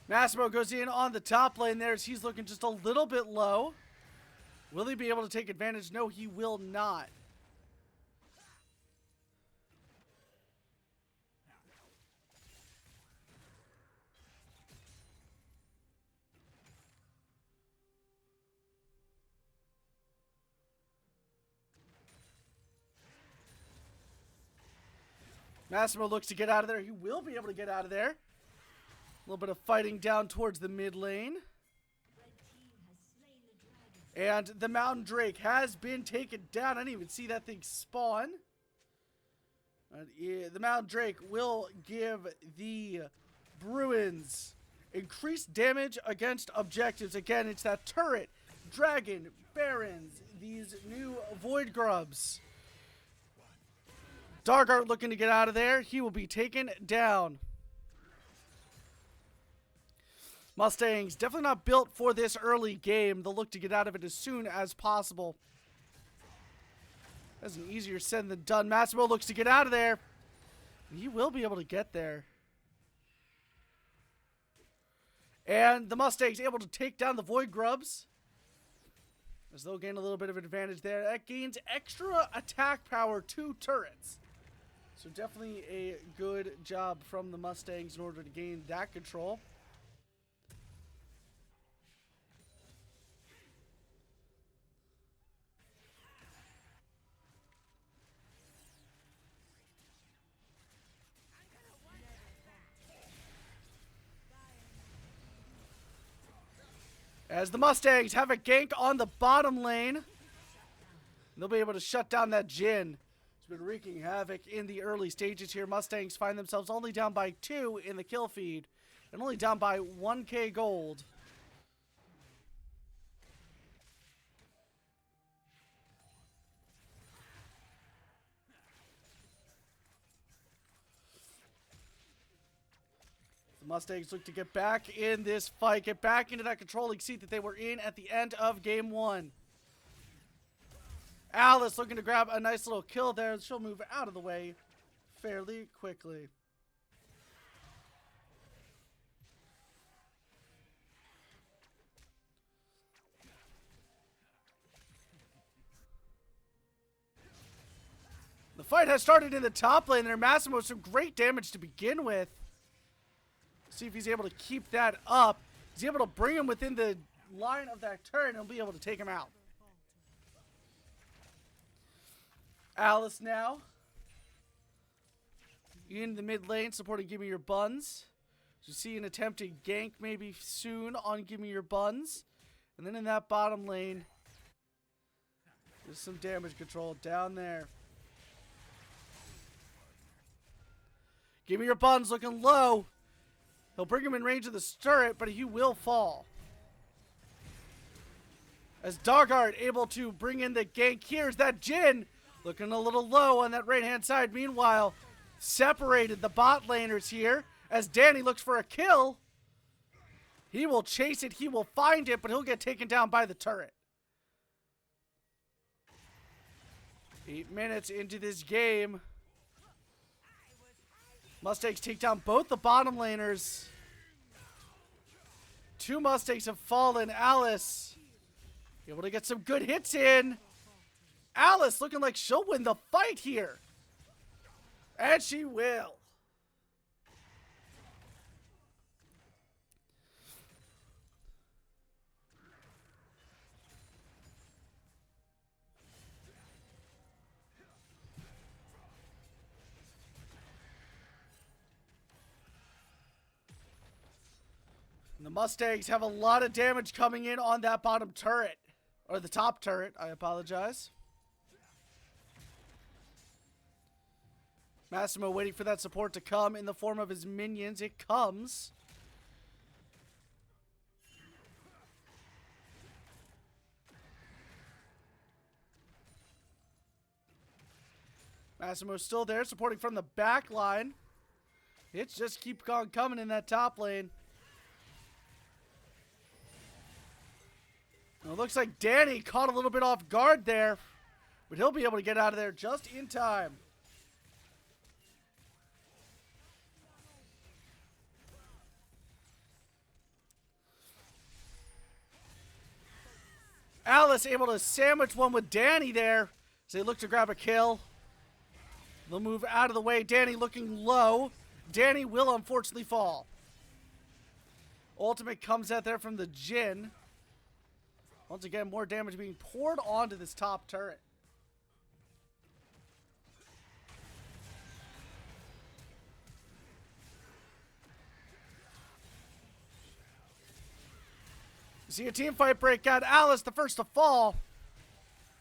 Speaker 1: Massimo goes in on the top lane there as he's looking just a little bit low. Will he be able to take advantage? No, he will not. Massimo looks to get out of there. He will be able to get out of there. A little bit of fighting down towards the mid lane. And the Mountain Drake has been taken down. I didn't even see that thing spawn. The Mountain Drake will give the Bruins increased damage against objectives. Again, it's that turret, dragon, barons, these new void grubs. Darkheart looking to get out of there. He will be taken down. Mustangs definitely not built for this early game. They'll look to get out of it as soon as possible. That's an easier said than done. Massimo looks to get out of there. He will be able to get there. And the Mustangs able to take down the Void Grubs. As they'll gain a little bit of an advantage there. That gains extra attack power to turrets. So definitely a good job from the Mustangs in order to gain that control. As the Mustangs have a gank on the bottom lane. They'll be able to shut down that Jhin. It's been wreaking havoc in the early stages here. Mustangs find themselves only down by 2 in the kill feed. And only down by 1k gold. The Mustangs look to get back in this fight, get back into that controlling seat that they were in at the end of game 1. Alice looking to grab a nice little kill there. She'll move out of the way fairly quickly. The fight has started in the top lane there. Massimo, some great damage to begin with. See if he's able to keep that up. He's able to bring him within the line of that turret and he'll be able to take him out. Alice now in the mid lane supporting Gimme Your Buns. You see an attempted gank maybe soon on Gimme Your Buns. And then in that bottom lane, Just some damage control down there. Give me your buns looking low. He'll bring him in range of the turret, but he will fall. As Dogheart able to bring in the gank. Here's that Jhin looking a little low on that right-hand side. Meanwhile, separated the bot laners here as Danny looks for a kill. He will chase it. He will find it, but he'll get taken down by the turret. 8 minutes into this game. Mustangs take down both the bottom laners. 2 Mustangs have fallen. Alice able to get some good hits in. Alice looking like she'll win the fight here. And she will. And the Mustangs have a lot of damage coming in on that bottom turret. Or the top turret, I apologize. Massimo waiting for that support to come in the form of his minions. It comes. Massimo's still there, supporting from the back line. Hits just keep on coming in that top lane. It looks like Danny caught a little bit off guard there, but he'll be able to get out of there just in time. Alice able to sandwich one with Danny there as they look to grab a kill. They'll move out of the way. Danny looking low. Danny will unfortunately fall. Ultimate comes out there from the Jhin. Once again, more damage being poured onto this top turret. You see a team fight break out. Alice, the first to fall.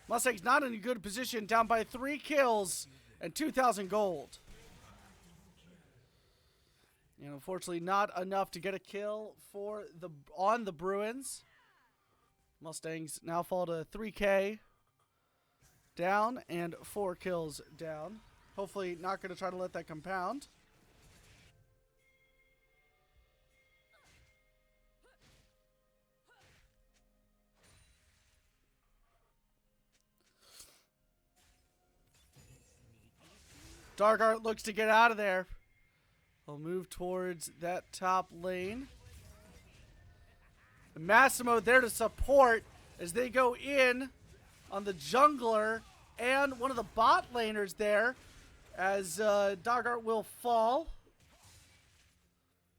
Speaker 1: Mustang's not in a good position, down by 3 kills and 2,000 gold. And unfortunately, not enough to get a kill on the Bruins. Mustangs now fall to 3K down and 4 kills down. Hopefully not going to try to let that compound. Darkheart looks to get out of there. He'll move towards that top lane. Massimo there to support as they go in on the jungler and one of the bot laners there as Darkheart will fall.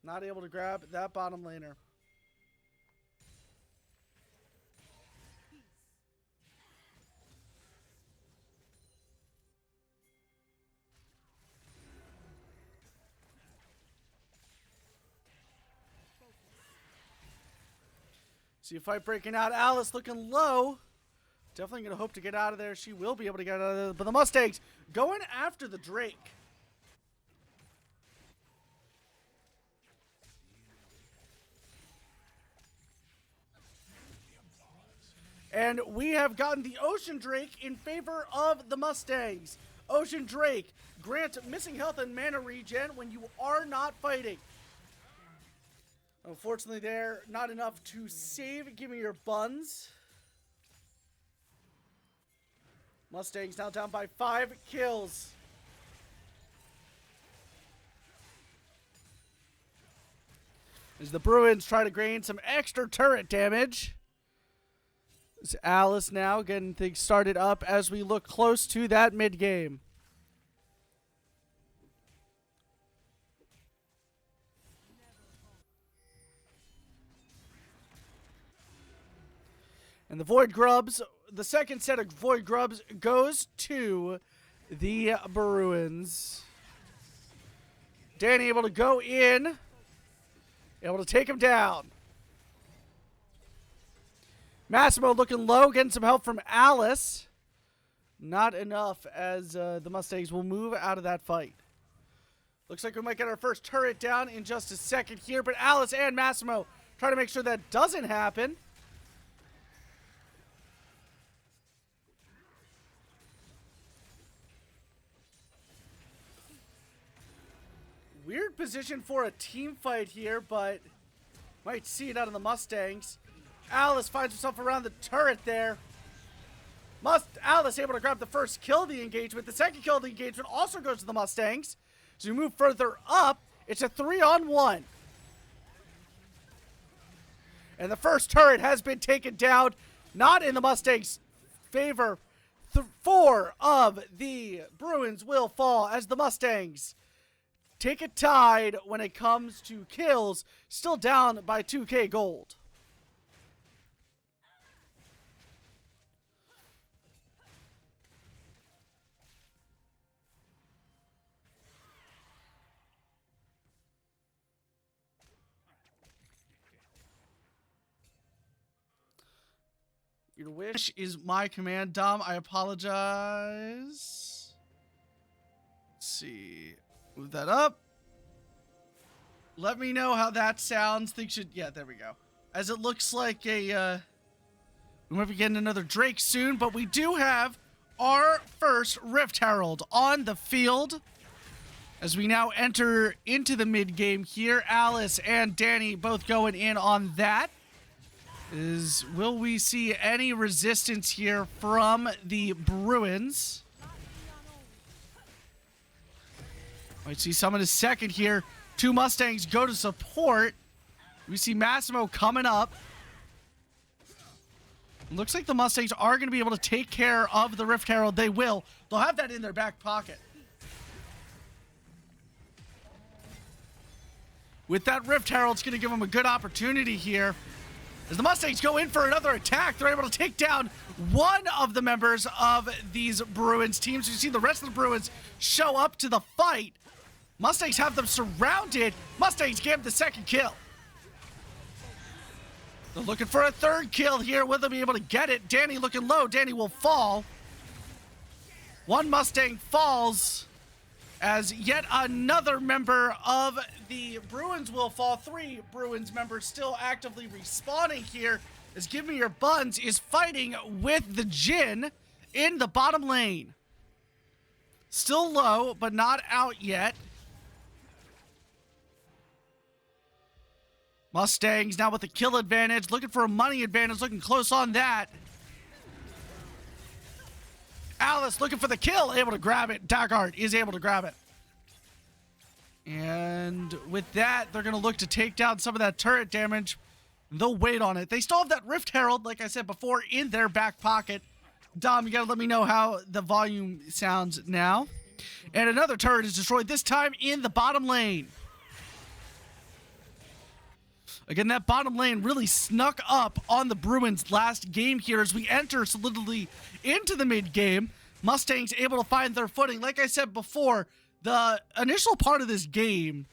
Speaker 1: Not able to grab that bottom laner. See a fight breaking out. Alice looking low. Definitely going to hope to get out of there. She will be able to get out of there. But the Mustangs going after the Drake. And we have gotten the Ocean Drake in favor of the Mustangs. Ocean Drake, grant missing health and mana regen when you are not fighting. Unfortunately, there not enough to save. Give me your buns. Mustangs now down by 5 kills. As the Bruins try to gain some extra turret damage. It's Alice now getting things started up as we look close to that mid game. And the Void Grubs, the second set of Void Grubs goes to the Bruins. Danny able to go in, able to take him down. Massimo looking low, getting some help from Alice. Not enough, as the Mustangs will move out of that fight. Looks like we might get our first turret down in just a second here, but Alice and Massimo try to make sure that doesn't happen. Weird position for a team fight here, but might see it out of the Mustangs. Alice finds herself around the turret there. Alice able to grab the first kill of the engagement. The second kill of the engagement also goes to the Mustangs. As we move further up, it's a 3-on-1. And the first turret has been taken down, not in the Mustangs' favor. 4 of the Bruins will fall as the Mustangs take it tied when it comes to kills, still down by 2K gold. Your wish is my command, Dom. I apologize. Let's see. Move that up. Let me know how that sounds. Think should, yeah, there we go. As it looks like we might be getting another Drake soon, but we do have our first Rift Herald on the field. As we now enter into the mid game here, Alice and Danny both going in on that. Will we see any resistance here from the Bruins? Might see some in a second here. 2 Mustangs go to support. We see Massimo coming up. Looks like the Mustangs are going to be able to take care of the Rift Herald. They will. They'll have that in their back pocket. With that Rift Herald, it's going to give them a good opportunity here. As the Mustangs go in for another attack, they're able to take down one of the members of these Bruins teams. You see the rest of the Bruins show up to the fight. Mustangs have them surrounded. Mustangs get the second kill. They're looking for a third kill here. Will they be able to get it? Danny looking low. Danny will fall. One Mustang falls as yet another member of the Bruins will fall. 3 Bruins members still actively respawning here as Give Me Your Buns is fighting with the Jin in the bottom lane. Still low, but not out yet. Mustangs now with the kill advantage, looking for a money advantage, looking close on that. Alice looking for the kill, able to grab it. Dagart is able to grab it. And with that, they're going to look to take down some of that turret damage. They'll wait on it. They still have that Rift Herald, like I said before, in their back pocket. Dom, you got to let me know how the volume sounds now. And another turret is destroyed, this time in the bottom lane. Again, that bottom lane really snuck up on the Bruins last game here as we enter solidly into the mid-game. Mustangs able to find their footing. Like I said before, the initial part of this game,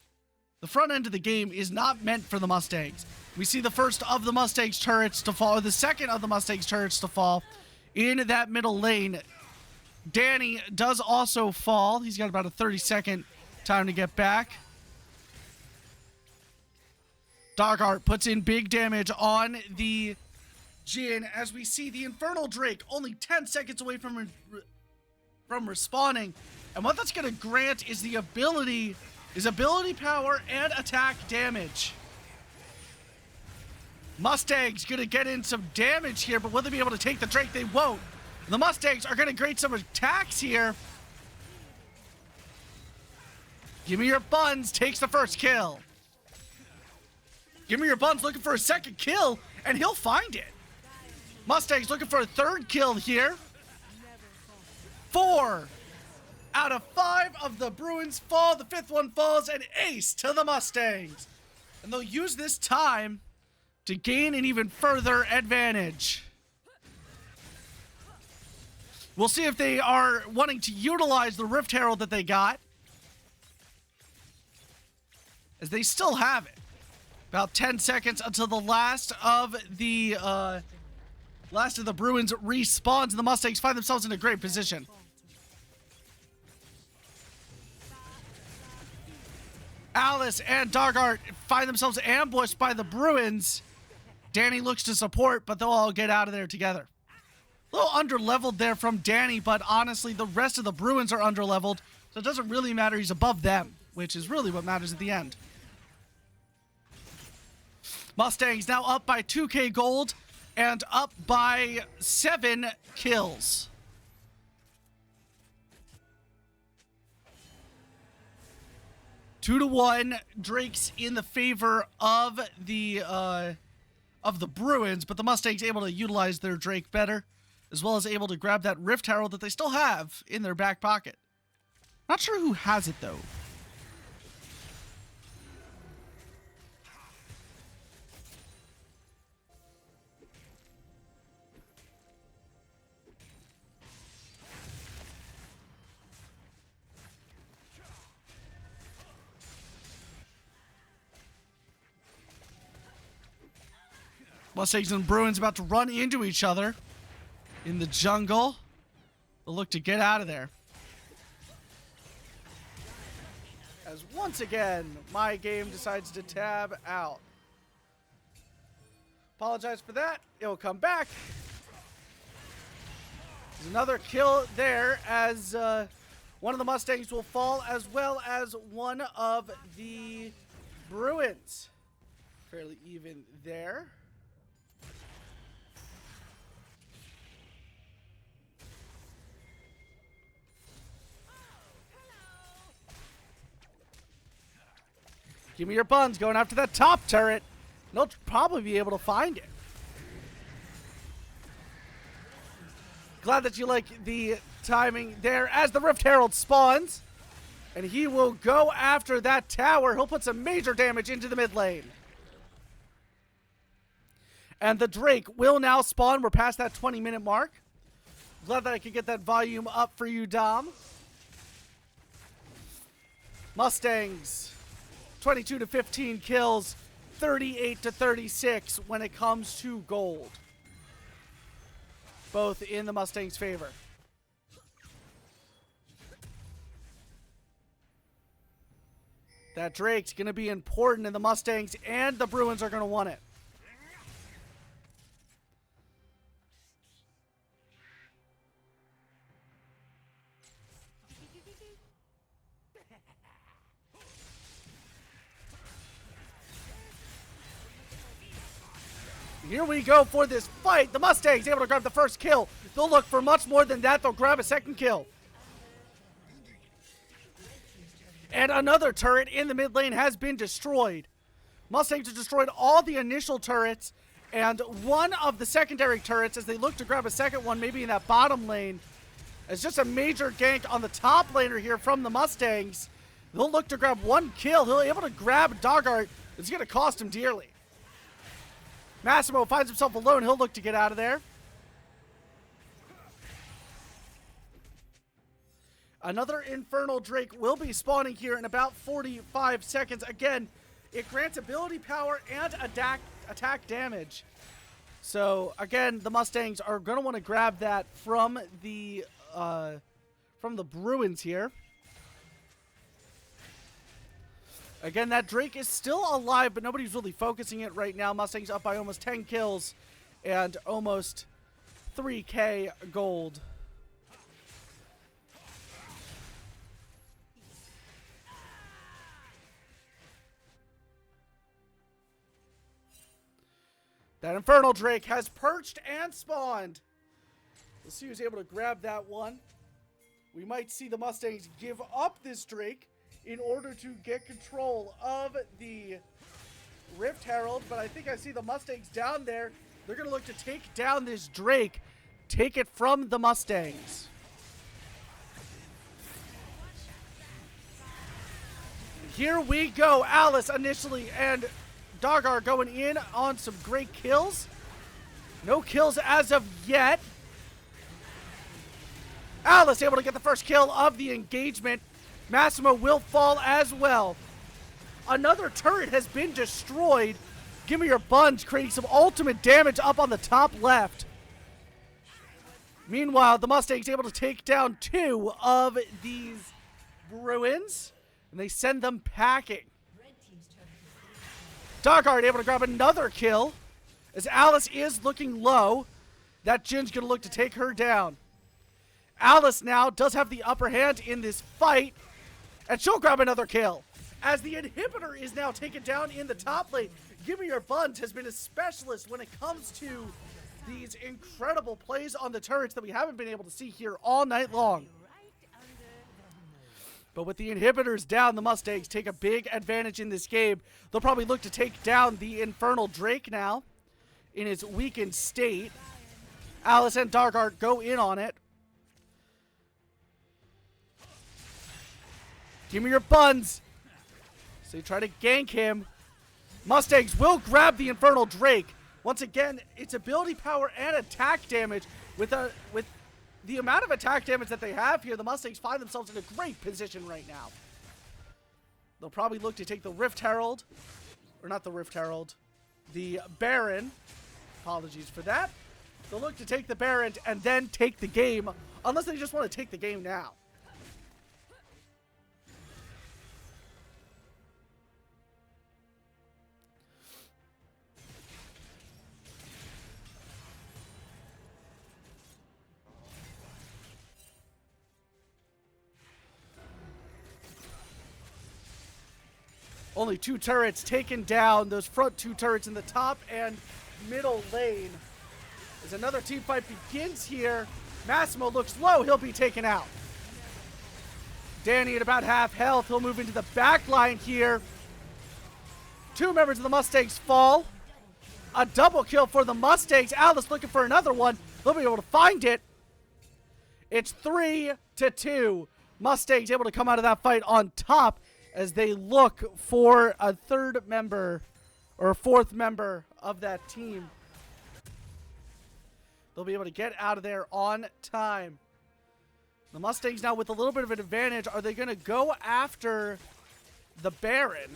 Speaker 1: the front end of the game, is not meant for the Mustangs. We see the first of the Mustangs turrets to fall, or the second of the Mustangs turrets to fall in that middle lane. Danny does also fall. He's got about a 30-second time to get back. Dagart puts in big damage on the Jin as we see the Infernal Drake only 10 seconds away from respawning. And what that's going to grant is the ability power and attack damage. Mustangs going to get in some damage here, but will they be able to take the Drake? They won't. The Mustangs are going to grant some attacks here. Give Me Your Buns takes the first kill. Give Me Your Buns looking for a second kill, and he'll find it. Mustangs looking for a third kill here. 4 out of 5 of the Bruins fall. The 5th one falls, an ace to the Mustangs. And they'll use this time to gain an even further advantage. We'll see if they are wanting to utilize the Rift Herald that they got, as they still have it. About 10 seconds until the last of the Last of the Bruins respawns, and the Mustangs find themselves in a great position. Alice and Dargart find themselves ambushed by the Bruins. Danny looks to support, but they'll all get out of there together. A little underleveled there from Danny, but honestly, the rest of the Bruins are underleveled, so it doesn't really matter. He's above them, which is really what matters at the end. Mustangs now up by 2K gold and up by 7 kills. Two to 1. Drake's in the favor of the Bruins, but the Mustangs able to utilize their Drake better, as well as able to grab that Rift Herald that they still have in their back pocket. Not sure who has it though. Mustangs and Bruins about to run into each other in the jungle. They'll look to get out of there. As once again, my game decides to tab out. Apologize for that. It'll come back. There's another kill there as one of the Mustangs will fall, as well as one of the Bruins. Fairly even there. Give me your buns, going after that top turret. They'll probably be able to find it. Glad that you like the timing there as the Rift Herald spawns. And he will go after that tower. He'll put some major damage into the mid lane. And the Drake will now spawn. We're past that 20-minute mark. Glad that I could get that volume up for you, Dom. Mustangs. 22 to 15 kills, 38 to 36 when it comes to gold. Both in the Mustangs' favor. That Drake's going to be important, and the Mustangs and the Bruins are going to want it. Here we go for this fight. The Mustangs able to grab the first kill. They'll look for much more than that. They'll grab a second kill. And another turret in the mid lane has been destroyed. Mustangs have destroyed all the initial turrets and one of the secondary turrets as they look to grab a second one, maybe in that bottom lane. It's just a major gank on the top laner here from the Mustangs. They'll look to grab one kill. He'll be able to grab Dargart. It's going to cost him dearly. Massimo finds himself alone. He'll look to get out of there. Another Infernal Drake will be spawning here in about 45 seconds. Again, it grants ability power and attack damage. So, again, the Mustangs are going to want to grab that from the Bruins here. Again, that Drake is still alive, but nobody's really focusing it right now. Mustangs up by almost 10 kills and almost 3K gold. That Infernal Drake has perched and spawned. Let's see who's able to grab that one. We might see the Mustangs give up this Drake in order to get control of the Rift Herald, but I think I see the Mustangs down there. They're going to look to take down this Drake, take it from the Mustangs. Here we go. Alice initially and Dargar going in on some great kills. No kills as of yet. Alice able to get the first kill of the engagement. Massimo will fall as well. Another turret has been destroyed. Give me your buns, creating some ultimate damage up on the top left. Meanwhile, the Mustangs able to take down 2 of these Bruins, and they send them packing. Darkheart able to grab another kill, as Alice is looking low. That Jin's going to look to take her down. Alice now does have the upper hand in this fight, and she'll grab another kill. As the inhibitor is now taken down in the top lane, Gimme Your Buns has been a specialist when it comes to these incredible plays on the turrets that we haven't been able to see here all night long. But with the inhibitors down, the Mustangs take a big advantage in this game. They'll probably look to take down the Infernal Drake now in its weakened state. Alice and Darkheart go in on it. Give me your buns. So you try to gank him. Mustangs will grab the Infernal Drake. Once again, its ability power and attack damage. With the amount of attack damage that they have here, the Mustangs find themselves in a great position right now. They'll probably look to take the Rift Herald. Or not the Rift Herald. The Baron. Apologies for that. They'll look to take the Baron and then take the game. Unless they just want to take the game now. Only 2 turrets taken down. Those front 2 turrets in the top and middle lane. As another team fight begins here. Massimo looks low. He'll be taken out. Danny at about half health. He'll move into the back line here. 2 members of the Mustangs fall. A double kill for the Mustangs. Alice looking for another one. They'll be able to find it. It's 3-2. Mustangs able to come out of that fight on top, as they look for a 3rd member or a 4th member of that team. They'll be able to get out of there on time. The Mustangs now with a little bit of an advantage. Are they going to go after the Baron?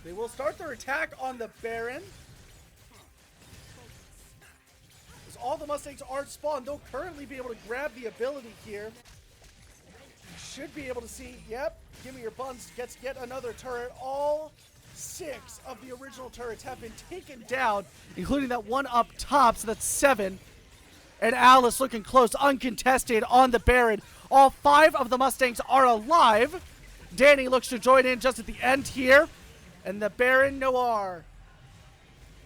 Speaker 1: They will start their attack on the Baron. All the Mustangs aren't spawned. They'll currently be able to grab the ability here. Should be able to see, yep, Gimme Your Buns gets yet another turret. All 6 of the original turrets have been taken down, including that one up top, so that's 7. And Alice looking close, uncontested on the Baron. All 5 of the Mustangs are alive. Danny looks to join in just at the end here. And the Baron Noir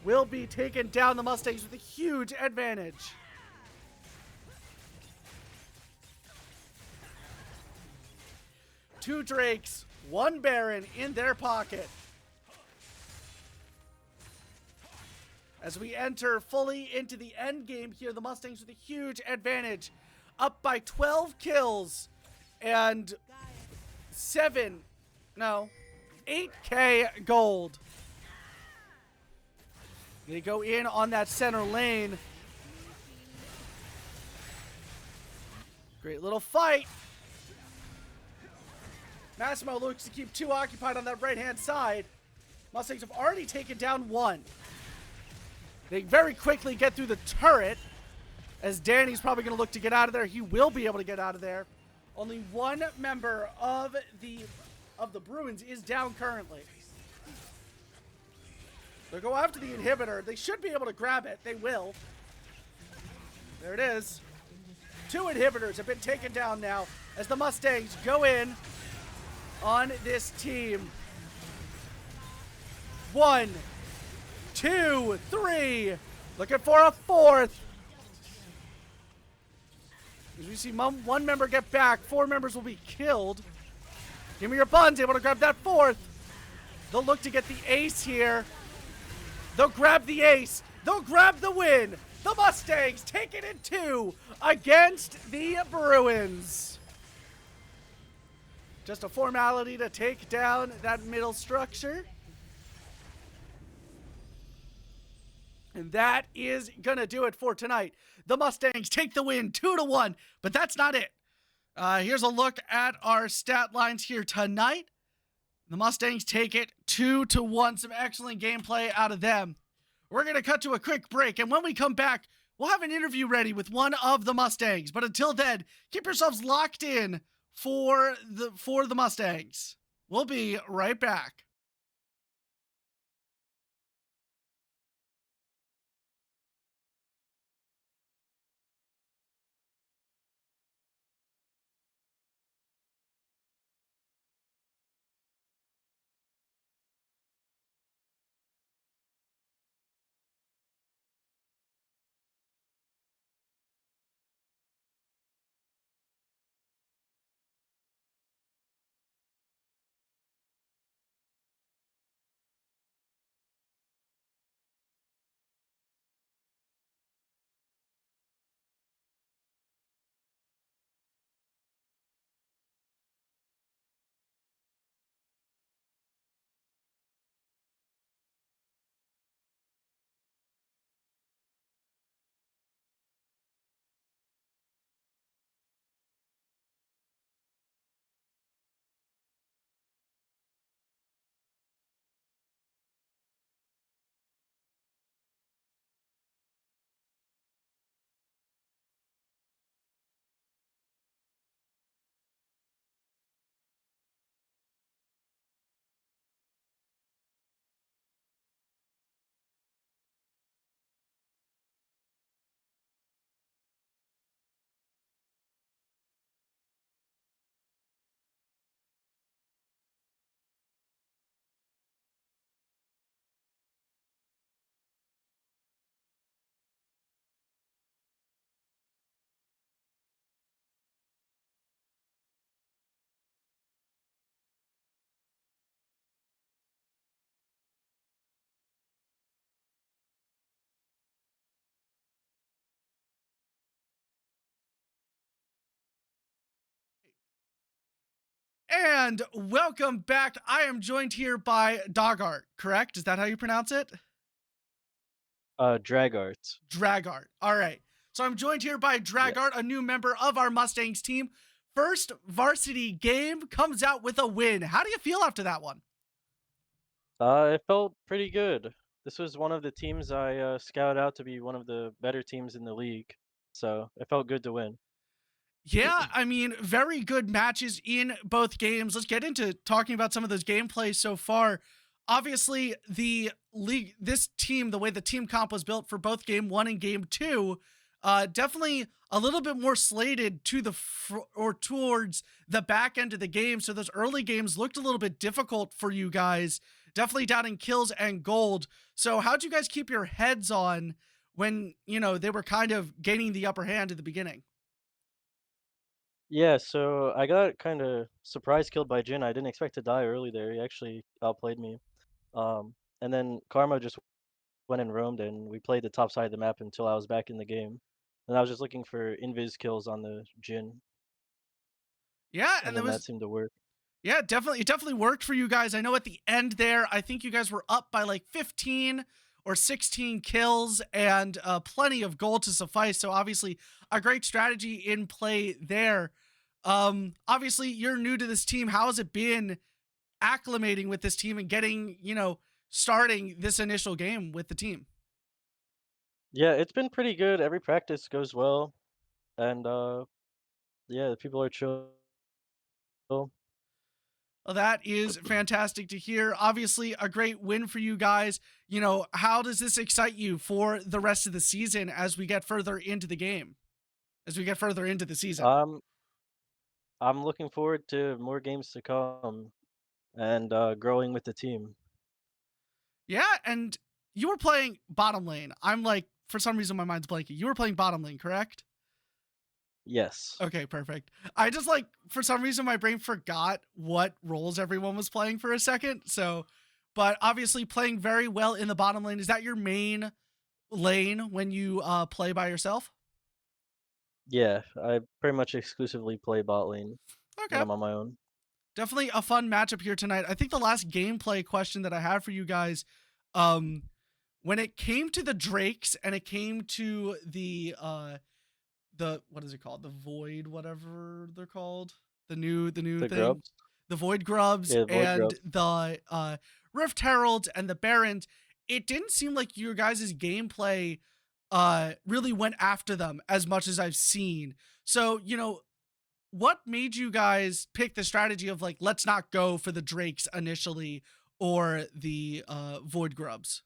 Speaker 1: will be taking down the Mustangs with a huge advantage. Two Drakes, 1 Baron in their pocket. As we enter fully into the end game here, the Mustangs with a huge advantage. Up by 12 kills and 8k gold. They go in on that center lane. Great little fight. Massimo looks to keep 2 occupied on that right-hand side. Mustangs have already taken down 1. They very quickly get through the turret, as Danny's probably going to look to get out of there. He will be able to get out of there. Only 1 member of the Bruins is down currently. They'll go after the inhibitor. They should be able to grab it. They will. There it is. 2 inhibitors have been taken down now as the Mustangs go in on this team. 1, 2, 3. Looking for a 4th. As we see 1 member get back, 4 members will be killed. Give me your buns, able to grab that 4th. They'll look to get the ace here. They'll grab the ace. They'll grab the win. The Mustangs take it in 2 against the Bruins. Just a formality to take down that middle structure. And that is going to do it for tonight. The Mustangs take the win 2-1, but that's not it. Here's a look at our stat lines here tonight. The Mustangs take it 2-1. Some excellent gameplay out of them. We're going to cut to a quick break, and when we come back, we'll have an interview ready with one of the Mustangs. But until then, keep yourselves locked in for the Mustangs. We'll be right back. And welcome back. I am joined here by Dogart, correct? Is that how you pronounce it?
Speaker 7: Dragart.
Speaker 1: Dragart. All right. So I'm joined here by Dragart, a new member of our Mustangs team. First varsity game comes out with a win. How do you feel after that one?
Speaker 7: It felt pretty good. This was one of the teams I scouted out to be one of the better teams in the league, so it felt good to win.
Speaker 1: Yeah, I mean, very good matches in both games. Let's get into talking about some of those gameplays so far. Obviously, the league, this team, the way the team comp was built for both game one and game two, definitely a little bit more slated to or towards the back end of the game. So those early games looked a little bit difficult for you guys, definitely down in kills and gold. So how'd you guys keep your heads on when, they were kind of gaining the upper hand at the beginning?
Speaker 7: Yeah, so I got kind of surprise killed by Jin. I didn't expect to die early there. He actually outplayed me. And then Karma just went and roamed, and we played the top side of the map until I was back in the game. And I was just looking for invis kills on the Jin,
Speaker 1: Yeah,
Speaker 7: and
Speaker 1: and there
Speaker 7: then that
Speaker 1: was
Speaker 7: seemed to work.
Speaker 1: Yeah, definitely. It definitely worked for you guys. I know at the end there, I think you guys were up by like 15 or 16 kills and plenty of gold to suffice. So obviously a great strategy in play there. Obviously you're new to this team. How has it been acclimating with this team and getting, starting this initial game with the team?
Speaker 7: Yeah, it's been pretty good. Every practice goes well, and yeah, the people are chill.
Speaker 1: Well, that is fantastic to hear. Obviously, a great win for you guys. How does this excite you for the rest of the season as we get further into the game, as we get further into the season?
Speaker 7: Um, I'm looking forward to more games to come and growing with the team.
Speaker 1: Yeah, and you were playing bottom lane. I'm like, for some reason, my mind's blanking. You were playing bottom lane, correct?
Speaker 7: Yes.
Speaker 1: Okay, perfect. I just like, for some reason, my brain forgot what roles everyone was playing for a second. So, but obviously, playing very well in the bottom lane. Is that your main lane when you play by yourself?
Speaker 7: Yeah, I pretty much exclusively play bot lane when
Speaker 1: Okay.
Speaker 7: I'm on my own.
Speaker 1: Definitely a fun matchup here tonight. I think the last gameplay question that I have for you guys, um, when it came to the Drakes and it came to the what is it called? The Void, whatever they're called. The new
Speaker 7: The
Speaker 1: thing.
Speaker 7: grubs.
Speaker 1: the Void Grubs
Speaker 7: Yeah, the Void
Speaker 1: and
Speaker 7: Grubs.
Speaker 1: the Rift Herald and the Barons, it didn't seem like your guys' gameplay really went after them as much as I've seen. So, what made you guys pick the strategy of like, let's not go for the Drakes initially or the Void Grubs?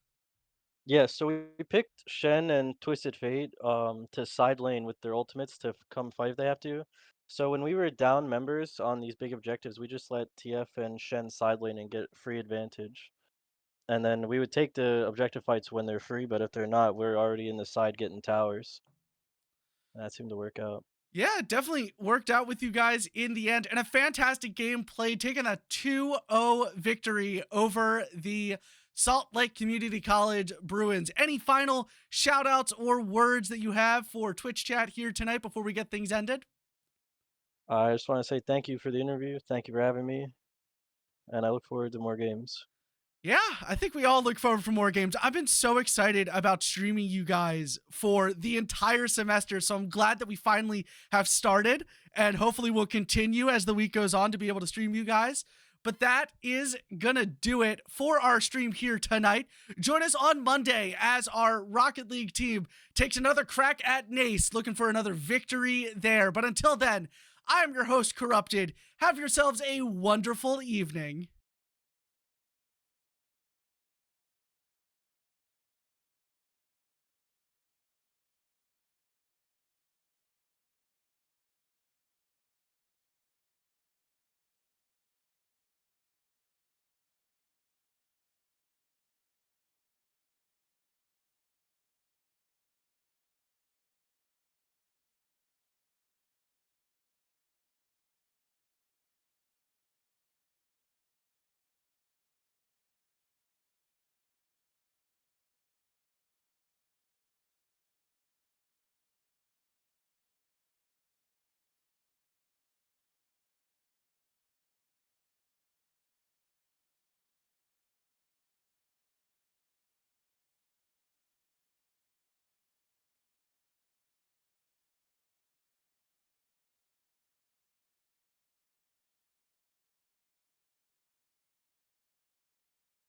Speaker 7: Yeah, so we picked Shen and Twisted Fate to side lane with their ultimates to come fight if they have to. So when we were down members on these big objectives, we just let TF and Shen side lane and get free advantage. And then we would take the objective fights when they're free, but if they're not, we're already in the side getting towers. And that seemed to work out.
Speaker 1: Yeah, it definitely worked out with you guys in the end, and a fantastic game played, taking a 2-0 victory over the Salt Lake Community College Bruins. Any final shout outs or words that you have for Twitch chat here tonight before we get things ended?
Speaker 7: I just want to say thank you for the interview. Thank you for having me. And I look forward to more games.
Speaker 1: Yeah, I think we all look forward for more games. I've been so excited about streaming you guys for the entire semester, so I'm glad that we finally have started, and hopefully we'll continue as the week goes on to be able to stream you guys. But that is gonna do it for our stream here tonight. Join us on Monday as our Rocket League team takes another crack at Nace, looking for another victory there. But until then, I am your host, Corrupted. Have yourselves a wonderful evening.